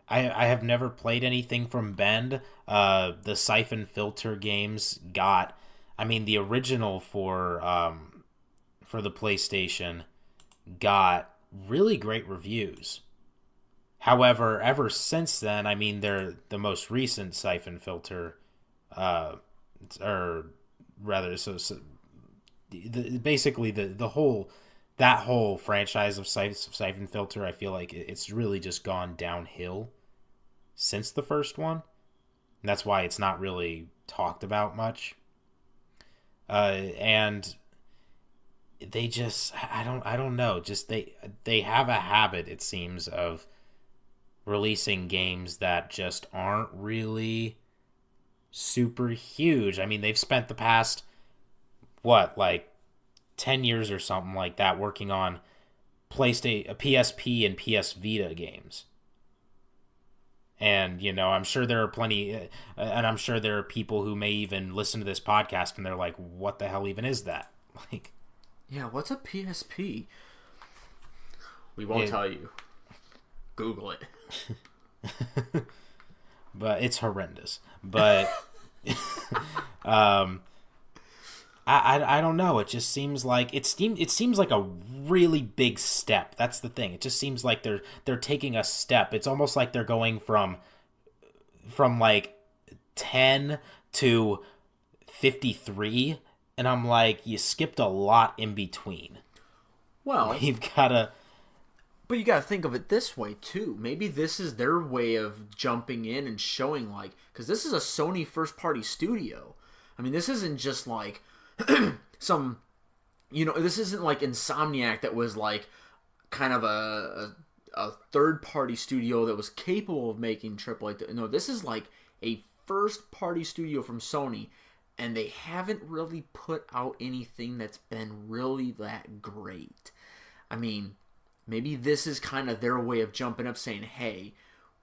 have never played anything from Bend. The Siphon Filter games got, I mean, the original for the PlayStation got really great reviews. However, ever since then, I mean, they're the most recent Siphon Filter, or rather, basically the whole franchise of Siphon Filter, I feel like it's really just gone downhill since the first one. And that's why it's not really talked about much. And they just, I don't know, just they have a habit, it seems, of releasing games that just aren't really super huge. I mean, they've spent the past, like 10 years or something like that working on PSP and PS Vita games. And, you know, I'm sure there are plenty, and I'm sure there are people who may even listen to this podcast and they're like, what the hell even is that? Like, yeah, what's a PSP? We won't tell you. Google it. But it's horrendous. But I don't know. It just seems like it seems like a really big step. That's the thing. It just seems like they're taking a step. It's almost like they're going from like 10 to 53, and I'm like, you skipped a lot in between. Well, you've got to. But you got to think of it this way, too. Maybe this is their way of jumping in and showing, like, because this is a Sony first-party studio. I mean, this isn't just, like, some, you know, this isn't like Insomniac that was, like, kind of a third-party studio that was capable of making AAA. No, this is, like, a first-party studio from Sony, and they haven't really put out anything that's been really that great. I mean, maybe this is kind of their way of jumping up, saying, hey,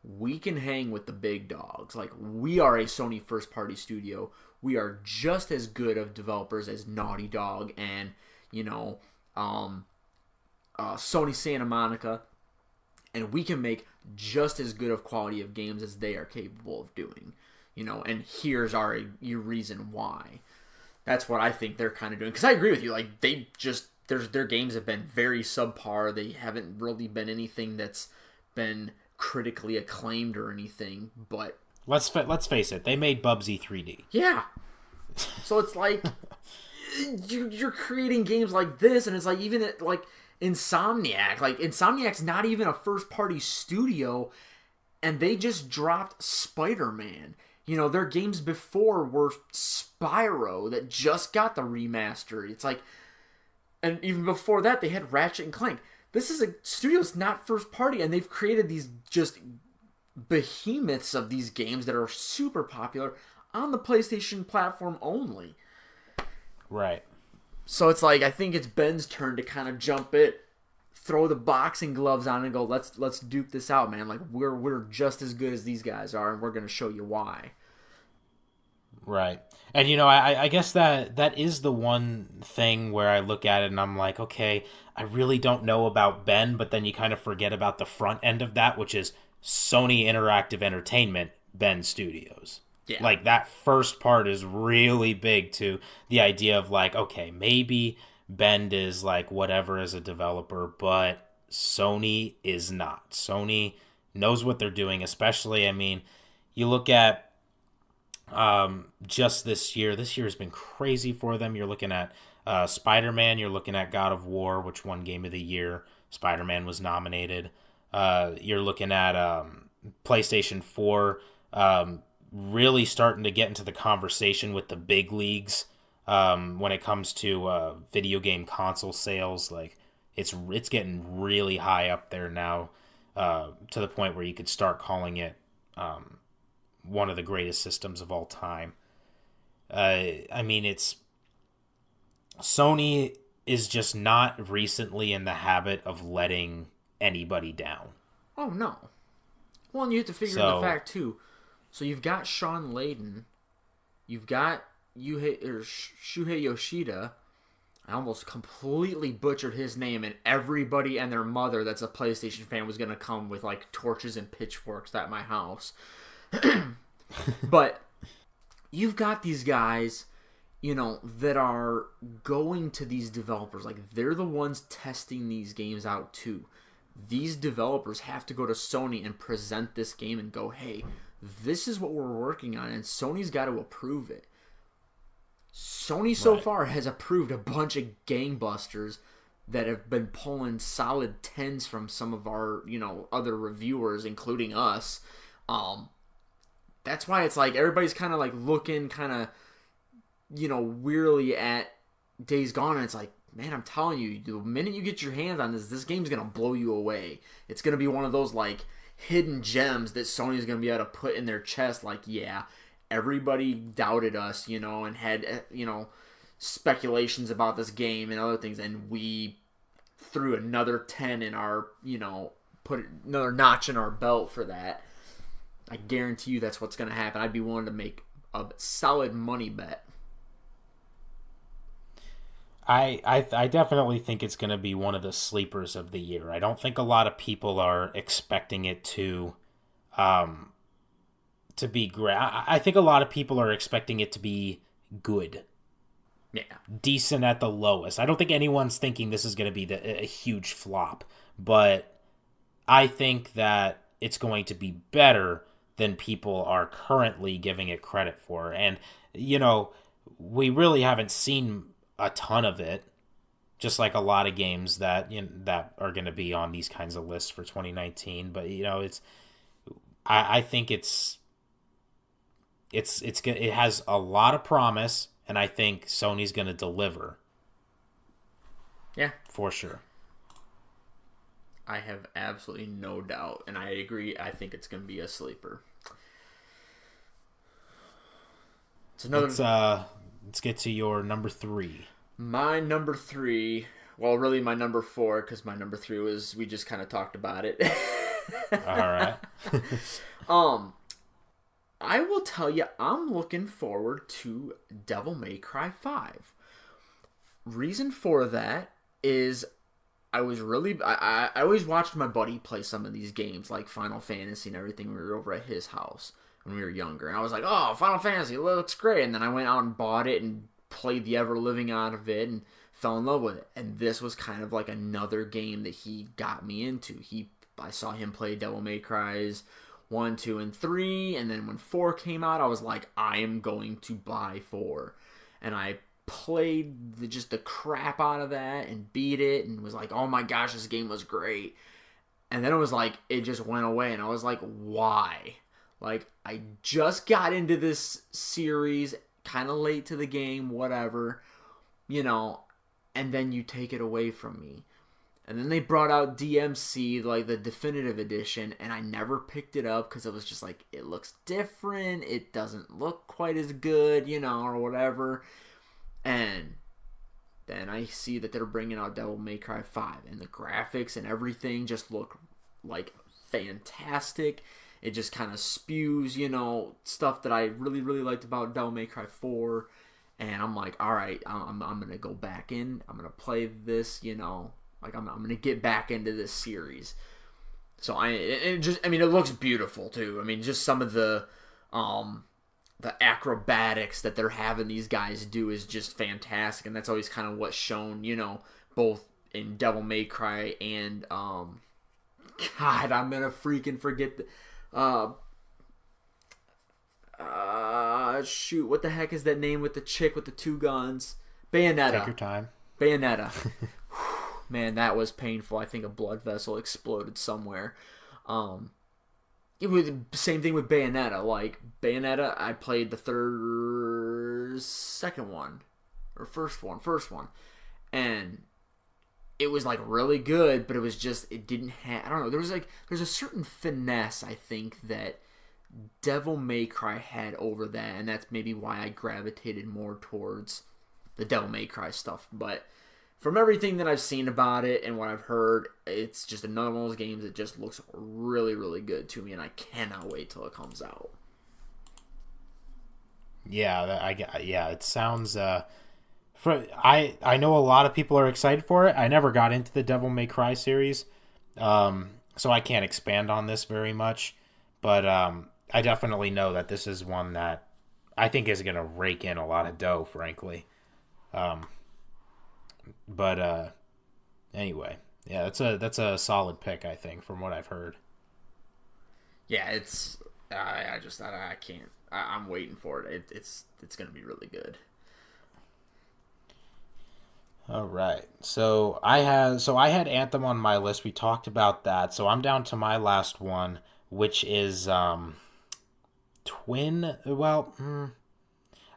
we can hang with the big dogs. Like, we are a Sony first-party studio. We are just as good of developers as Naughty Dog and, you know, Sony Santa Monica. and we can make just as good of quality of games as they are capable of doing. And here's your reason why. That's what I think they're kind of doing. Because I agree with you. Like, their games have been very subpar. They haven't really been anything that's been critically acclaimed or anything. But let's face it, they made Bubsy 3D. Yeah. So it's like you're creating games like this, and it's like even like Insomniac. Like, Insomniac's not even a first-party studio, and they just dropped Spider-Man. Their games before were Spyro that just got the remaster. It's like, and even before that, they had Ratchet and Clank. This is a studio's not first-party, and they've created these just behemoths of these games that are super popular on the PlayStation platform only. Right. So it's like, I think it's Ben's turn to kind of jump it, throw the boxing gloves on, and go, let's duke this out, man. Like, we're just as good as these guys are, and we're going to show you why. Right. And, I guess that is the one thing where I look at it and I'm like, okay, I really don't know about Ben, but then you kind of forget about the front end of that, which is Sony Interactive Entertainment, Ben Studios. Yeah. Like, that first part is really big to the idea of, like, okay, maybe Bend is, like, whatever as a developer, but Sony is not. Sony knows what they're doing, especially, I mean, you look at just this year. This year has been crazy for them. You're looking at Spider-Man. You're looking at God of War, which won Game of the Year. Spider-Man was nominated. You're looking at PlayStation 4 really starting to get into the conversation with the big leagues when it comes to video game console sales. Like, it's getting really high up there now, to the point where you could start calling it one of the greatest systems of all time. I mean, Sony is just not recently in the habit of letting anybody down. Oh, no. Well, and you have to figure in the fact, too. So you've got Sean Layden. You've got Shuhei Yoshida. I almost completely butchered his name, and everybody and their mother that's a PlayStation fan was going to come with, like, torches and pitchforks at my house. But you've got these guys, that are going to these developers. Like, they're the ones testing these games out, too. These developers have to go to Sony and present this game and go, hey, this is what we're working on, and Sony's got to approve it. Sony so far has approved a bunch of gangbusters that have been pulling solid 10s from some of our, other reviewers, including us. That's why it's like everybody's kind of like looking kind of, wearily at Days Gone, and it's like, man, I'm telling you, the minute you get your hands on this game's going to blow you away. It's going to be one of those, like, hidden gems that Sony's going to be able to put in their chest, like, yeah, everybody doubted us, and had, speculations about this game and other things, and we threw another 10 in our, put another notch in our belt for that. I guarantee you that's what's going to happen. I'd be willing to make a solid money bet. I definitely think it's going to be one of the sleepers of the year. I don't think a lot of people are expecting it to be great. I think a lot of people are expecting it to be good. Yeah. Decent at the lowest. I don't think anyone's thinking this is going to be a huge flop, but I think that it's going to be better than people are currently giving it credit for. And, we really haven't seen a ton of it, just like a lot of games that that are going to be on these kinds of lists for 2019. But I think it has a lot of promise, and I think Sony's going to deliver. Yeah, for sure. I have absolutely no doubt, and I agree. I think it's going to be a sleeper. It's another. Let's get to your number 3. My number 3, well, really my number 4, because my number 3 was, we just kind of talked about it. All right. I will tell you, I'm looking forward to Devil May Cry 5. Reason for that is I was really I always watched my buddy play some of these games like Final Fantasy and everything. We were over at his house when we were younger, and I was like, oh, Final Fantasy looks great. And then I went out and bought it and played the ever living out of it and fell in love with it. And this was kind of like another game that he got me into. I saw him play Devil May Cry's 1, 2, and 3, and then when 4 came out, I was like, I am going to buy 4. And I played just the crap out of that and beat it and was like, oh my gosh, this game was great. And then it was like, it just went away, and I was like, why? Like, I just got into this series, kind of late to the game, whatever, and then you take it away from me. And then they brought out DMC, like the definitive edition, and I never picked it up because it was just like, it looks different, it doesn't look quite as good, or whatever. And then I see that they're bringing out Devil May Cry 5, and the graphics and everything just look like fantastic. It just kind of spews, stuff that I really, really liked about Devil May Cry 4. And I'm like, all right, I'm going to go back in. I'm going to play this, like I'm going to get back into this series. So it looks beautiful too. I mean, just some of the acrobatics that they're having these guys do is just fantastic. And that's always kind of what's shown, both in Devil May Cry and, God, I'm going to freaking forget shoot, what the heck is that name with the chick with the 2 guns? Bayonetta. Take your time. Bayonetta. Man, that was painful. I think a blood vessel exploded somewhere. It was the same thing with Bayonetta. Like, Bayonetta, I played the second one. Or first one. And it was, like, really good, but it was just, it didn't have, I don't know, there's a certain finesse, I think, that Devil May Cry had over that, and that's maybe why I gravitated more towards the Devil May Cry stuff. But from everything that I've seen about it and what I've heard, it's just another one of those games that just looks really, really good to me, and I cannot wait till it comes out. Yeah, it sounds. I know a lot of people are excited for it. I never got into the Devil May Cry series, so I can't expand on this very much. But I definitely know that this is one that I think is going to rake in a lot of dough, frankly. Anyway, yeah, that's a solid pick, I think, from what I've heard. Yeah, it's I can't. I'm waiting for it. It's going to be really good. All right. So I had Anthem on my list. We talked about that. So I'm down to my last one, which is Twin. Well,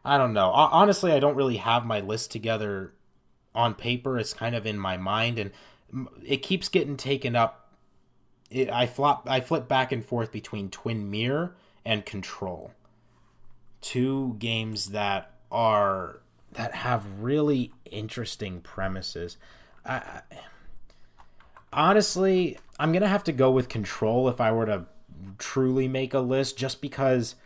I don't know. Honestly, I don't really have my list together on paper. It's kind of in my mind, and it keeps getting taken up. I flip back and forth between Twin Mirror and Control. 2 games that have really interesting premises. Honestly, I'm going to have to go with Control if I were to truly make a list, just because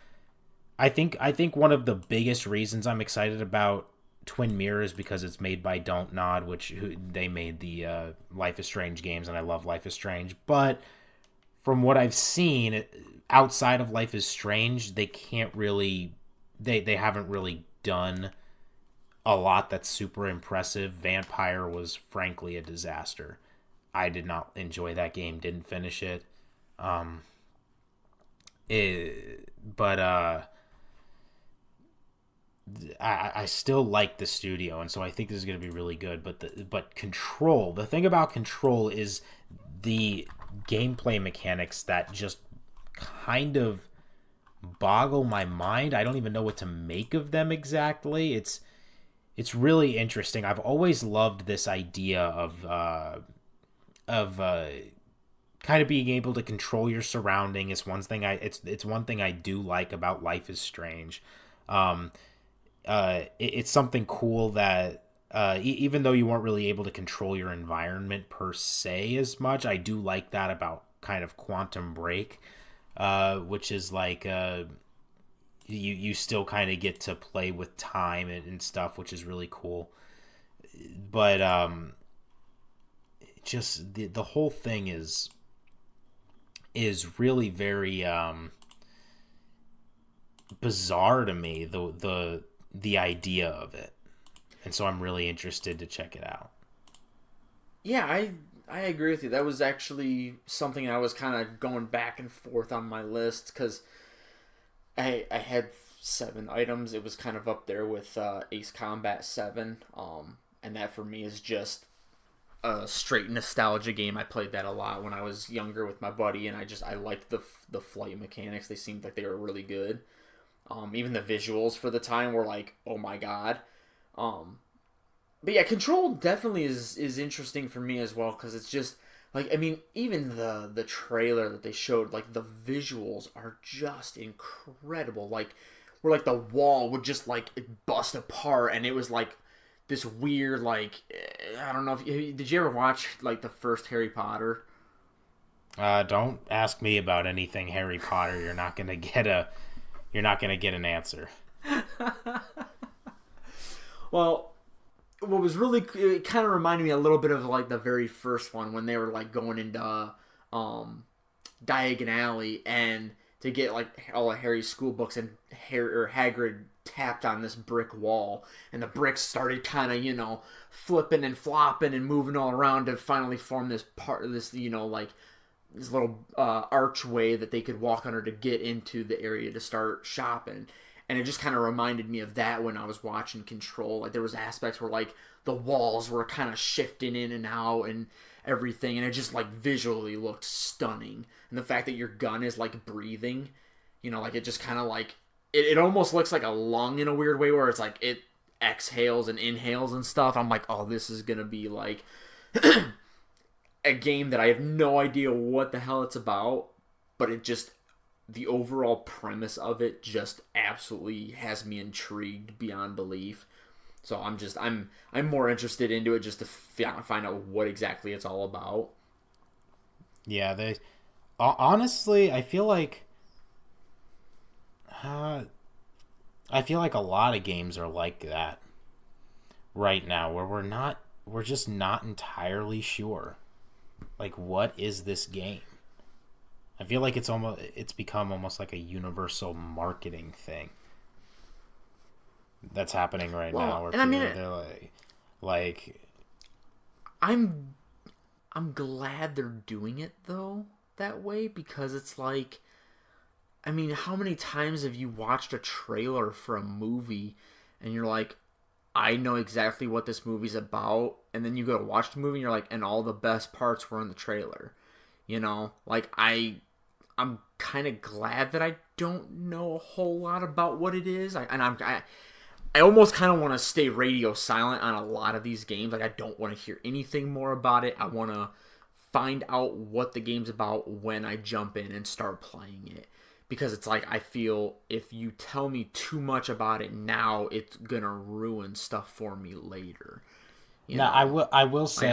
I think one of the biggest reasons I'm excited about Twin Mirror is because it's made by Don't Nod, they made the Life is Strange games, and I love Life is Strange. But from what I've seen, outside of Life is Strange, they can't really... They haven't really done a lot that's super impressive. Vampire was frankly a disaster. I did not enjoy that game, didn't finish it. I still like the studio, and so I think this is going to be really good. But Control, the thing about Control is the gameplay mechanics that just kind of boggle my mind. I don't even know what to make of them exactly. It's really interesting. I've always loved this idea of kind of being able to control your surrounding. It's one thing I do like about Life is Strange. It's something cool that even though you weren't really able to control your environment per se as much, I do like that about kind of Quantum Break. Which is like you still kind of get to play with time and stuff, which is really cool. But just the whole thing is really very bizarre to me, the idea of it. And so I'm really interested to check it out. Yeah, I agree with you. That was actually something I was kind of going back and forth on my list, because I had 7 items. It was kind of up there with Ace Combat 7, and that for me is just a straight nostalgia game. I played that a lot when I was younger with my buddy, and I liked the flight mechanics. They seemed like they were really good. Even the visuals for the time were like, oh my god. But yeah, Control definitely is interesting for me as well, because it's just like, I mean, even the trailer that they showed, like the visuals are just incredible. Like, where like the wall would just like bust apart, and it was like this weird, like, I don't know if did you ever watch like the first Harry Potter? Don't ask me about anything Harry Potter. You're not gonna get an answer. Well, what was really, it kind of reminded me a little bit of like the very first one, when they were like going into Diagon Alley, and to get like all of Harry's school books, and Hagrid tapped on this brick wall, and the bricks started kind of, flipping and flopping and moving all around to finally form this part of this, like this little archway that they could walk under to get into the area to start shopping. And it just kind of reminded me of that when I was watching Control. Like, there was aspects where like the walls were kind of shifting in and out and everything, and it just like visually looked stunning. And the fact that your gun is like breathing, like it just kind of like it almost looks like a lung in a weird way, where it's like it exhales and inhales and stuff. I'm like, oh, this is gonna be like a game that I have no idea what the hell it's about, but the overall premise of it just absolutely has me intrigued beyond belief. So I'm more interested into it just to find out what exactly it's all about. Yeah, honestly, I feel like a lot of games are like that right now, where we're just not entirely sure. Like, what is this game? I feel like it's become almost like a universal marketing thing that's happening right now. Where they're like, I'm glad they're doing it though that way, because it's like, I mean, how many times have you watched a trailer for a movie and you're like, I know exactly what this movie's about, and then you go to watch the movie and you're like, and all the best parts were in the trailer. Like, I'm kind of glad that I don't know a whole lot about what it is. I almost kind of want to stay radio silent on a lot of these games. Like, I don't want to hear anything more about it. I want to find out what the game's about when I jump in and start playing it. Because it's like, I feel if you tell me too much about it now, it's going to ruin stuff for me later. I will say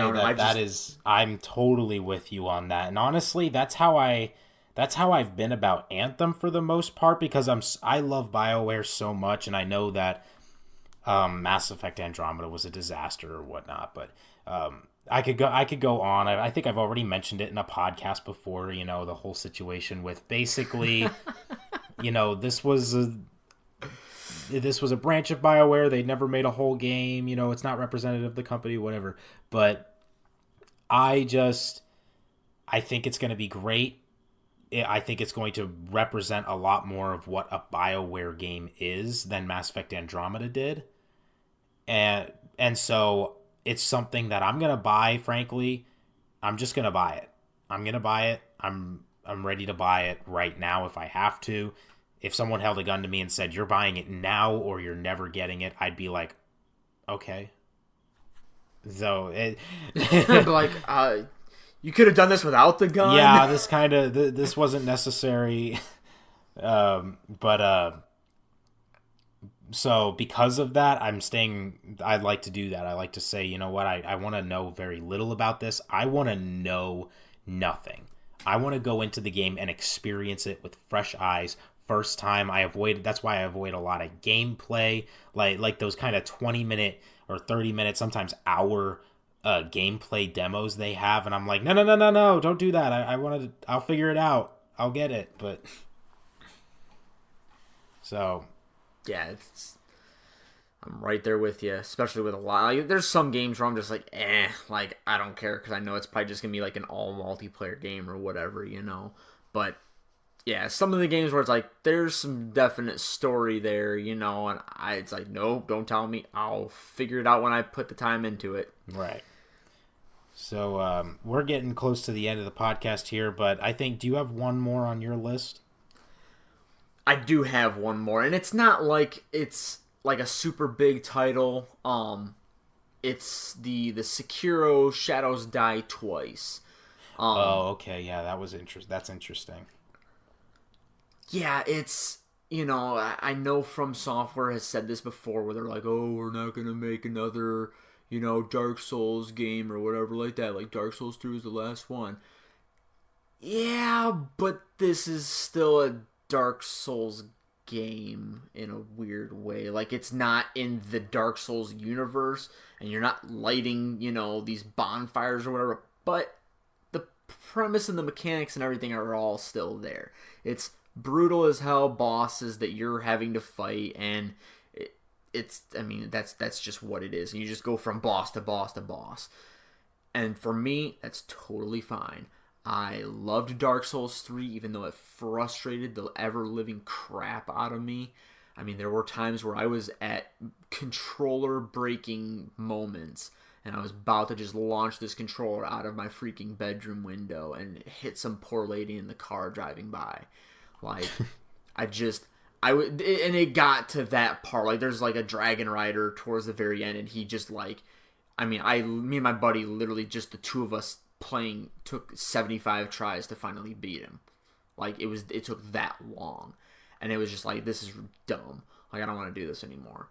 I'm totally with you on that. And honestly, that's how I've been about Anthem for the most part, because I love BioWare so much, and I know that Mass Effect Andromeda was a disaster or whatnot, but I could go on. I think I've already mentioned it in a podcast before, the whole situation with basically, this was a branch of BioWare. They never made a whole game. It's not representative of the company, whatever. But I think it's going to be great. I think it's going to represent a lot more of what a BioWare game is than Mass Effect Andromeda did. And so it's something that I'm going to buy, frankly. I'm just going to buy it. I'm going to buy it. I'm ready to buy it right now if I have to. If someone held a gun to me and said, you're buying it now or you're never getting it, I'd be like, okay. So like, you could have done this without the gun. Yeah, this wasn't necessary. So because of that, I'd like to do that. I like to say, you know what, I want to know very little about this. I want to know nothing. I want to go into the game and experience it with fresh eyes. First time. That's why I avoid a lot of gameplay, like those kind of 20-minute or 30-minute, sometimes hour gameplay demos they have, and I'm like, no, no, no, no, no, don't do that. I wanted, I'll figure it out. I'll get it, but so Yeah, I'm right there with you, especially with a lot. Like, there's some games where I'm just like, like I don't care because I know it's probably just gonna be like an all multiplayer game or whatever, But yeah, some of the games where it's like there's some definite story there, and it's like, nope, don't tell me. I'll figure it out when I put the time into it. right. So we're getting close to the end of the podcast here, but I think, do you have one more on your list? I do have one more, and it's not like it's like a super big title. It's the Sekiro Shadows Die Twice. Oh, okay, yeah, that's interesting. Yeah, it's I know From Software has said this before, where they're like, oh, we're not gonna make another Dark Souls game or whatever like that. Like Dark Souls 3 is the last one. Yeah, but this is still a Dark Souls game in a weird way. Like, it's not in the Dark Souls universe, and you're not lighting, these bonfires or whatever, but the premise and the mechanics and everything are all still there. It's brutal as hell bosses that you're having to fight, and that's just what it is. And you just go from boss to boss to boss. And for me, that's totally fine. I loved Dark Souls 3, even though it frustrated the ever-living crap out of me. I mean, there were times where I was at controller-breaking moments, and I was about to just launch this controller out of my freaking bedroom window and hit some poor lady in the car driving by. Like, and it got to that part. Like, there's like a dragon rider towards the very end, and he just like, me and my buddy, literally just the two of us playing, took 75 tries to finally beat him. Like, it took that long, and it was just like, this is dumb. Like, I don't want to do this anymore.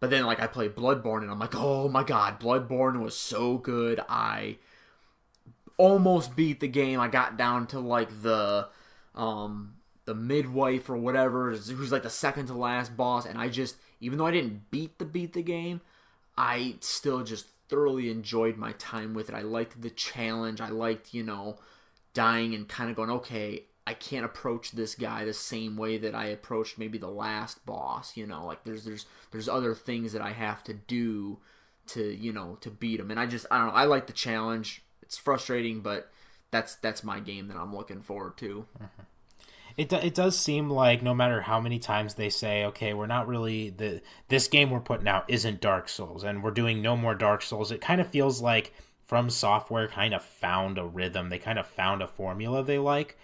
But then, like, I played Bloodborne, and I'm like, oh my god, Bloodborne was so good. I almost beat the game. I got down to like the midwife or whatever, who's like the second to last boss, and even though I didn't beat the game, I still just thoroughly enjoyed my time with it. I liked the challenge. I liked, dying and kind of going, okay, I can't approach this guy the same way that I approached maybe the last boss, like there's other things that I have to do to beat him. And I don't know, I like the challenge. It's frustrating, but that's my game that I'm looking forward to. Mm-hmm. It does seem like no matter how many times they say, okay, we're not really, this game we're putting out isn't Dark Souls, and we're doing no more Dark Souls, it kind of feels like From Software kind of found a rhythm. They kind of found a formula they like,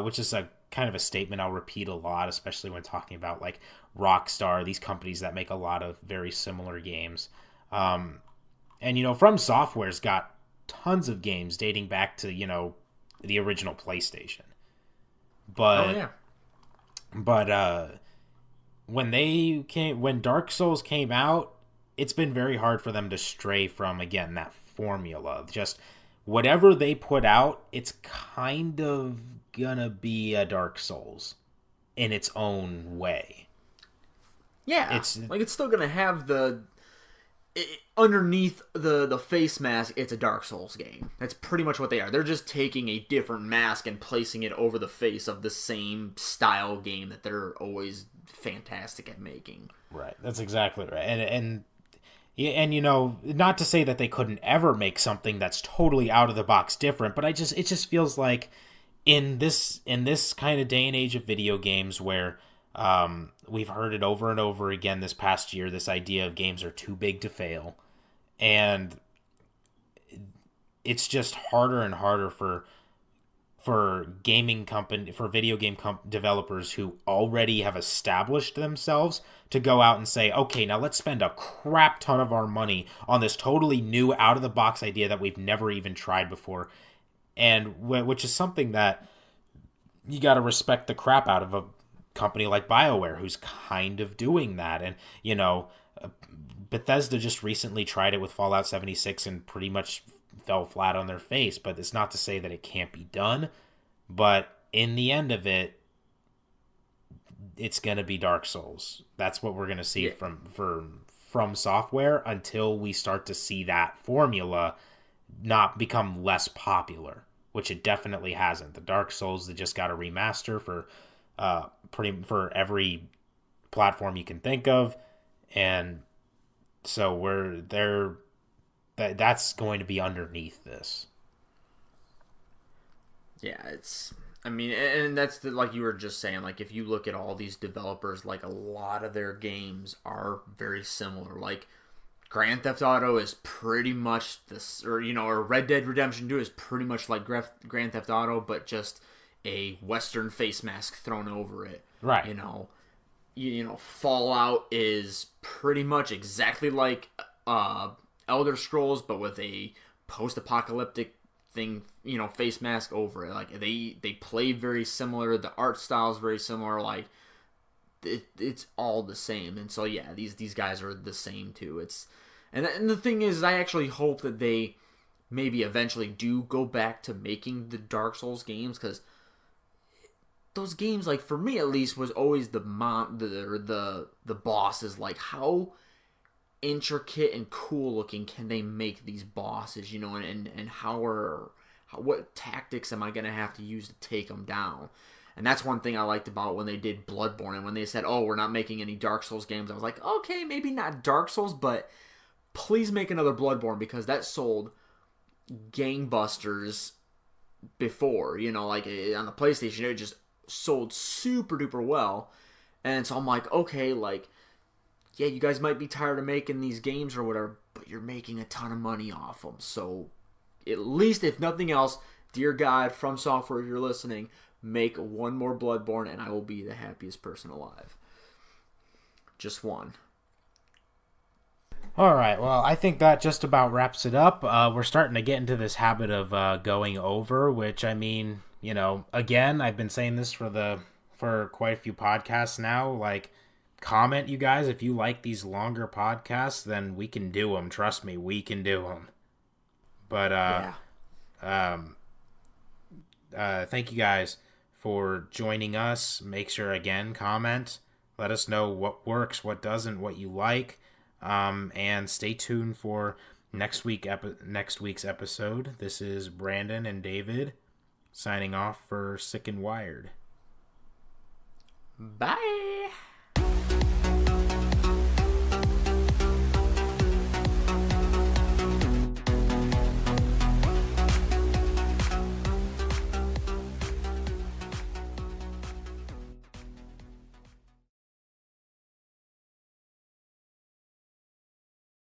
which is a kind of a statement I'll repeat a lot, especially when talking about like Rockstar, these companies that make a lot of very similar games. And, From Software's got tons of games dating back to, the original PlayStation. But when Dark Souls came out, it's been very hard for them to stray from, again, that formula. Just whatever they put out, it's kind of gonna be a Dark Souls in its own way. Yeah, it's still gonna have underneath the face mask, it's a Dark Souls game. That's pretty much what they are. They're just taking a different mask and placing it over the face of the same style game that they're always fantastic at making. Right, that's exactly right. And not to say that they couldn't ever make something that's totally out of the box different, but it just feels like in this kind of day and age of video games where we've heard it over and over again this past year, this idea of games are too big to fail, and it's just harder and harder for video game developers who already have established themselves to go out and say, okay, now let's spend a crap ton of our money on this totally new out of the box idea that we've never even tried before, and which is something that you got to respect the crap out of a company like BioWare, who's kind of doing that. And Bethesda just recently tried it with Fallout 76 and pretty much fell flat on their face. But it's not to say that it can't be done, but in the end of it, it's gonna be Dark Souls. That's what we're gonna see from from Software until we start to see that formula not become less popular, which it definitely hasn't. The Dark Souls, they just got a remaster for for every platform you can think of, and so that's going to be underneath this. Yeah, I mean, and that's like you were just saying, like, if you look at all these developers, like, a lot of their games are very similar. Like, Grand Theft Auto is pretty much this, or Red Dead Redemption 2 is pretty much like Grand Theft Auto, but just a Western face mask thrown over it. Right. Fallout is pretty much exactly like Elder Scrolls, but with a post-apocalyptic thing, face mask over it. Like, they play very similar. The art style is very similar. Like, it's all the same. And so yeah, these guys are the same too. And the thing is, I actually hope that they maybe eventually do go back to making the Dark Souls games, because those games, like, for me at least, was always the bosses. Like, how intricate and cool looking can they make these bosses, and what tactics am I going to have to use to take them down? And that's one thing I liked about when they did Bloodborne, and when they said, oh, we're not making any Dark Souls games, I was like, okay, maybe not Dark Souls, but please make another Bloodborne, because that sold gangbusters before, like on the PlayStation, it just sold super duper well. And so I'm like, okay, like, yeah, you guys might be tired of making these games or whatever, but you're making a ton of money off them. So at least, if nothing else, dear God, From Software, if you're listening, make one more Bloodborne and I will be the happiest person alive. Just one. All right, well, I think that just about wraps it up. We're starting to get into this habit of going over, which, I mean, again, I've been saying this for quite a few podcasts now. Like, comment, you guys, if you like these longer podcasts, then we can do them. Trust me, we can do them. But thank you guys for joining us. Make sure, again, comment. Let us know what works, what doesn't, what you like. And stay tuned for next week's episode. This is Brandon and David signing off for Sick and Wired. Bye.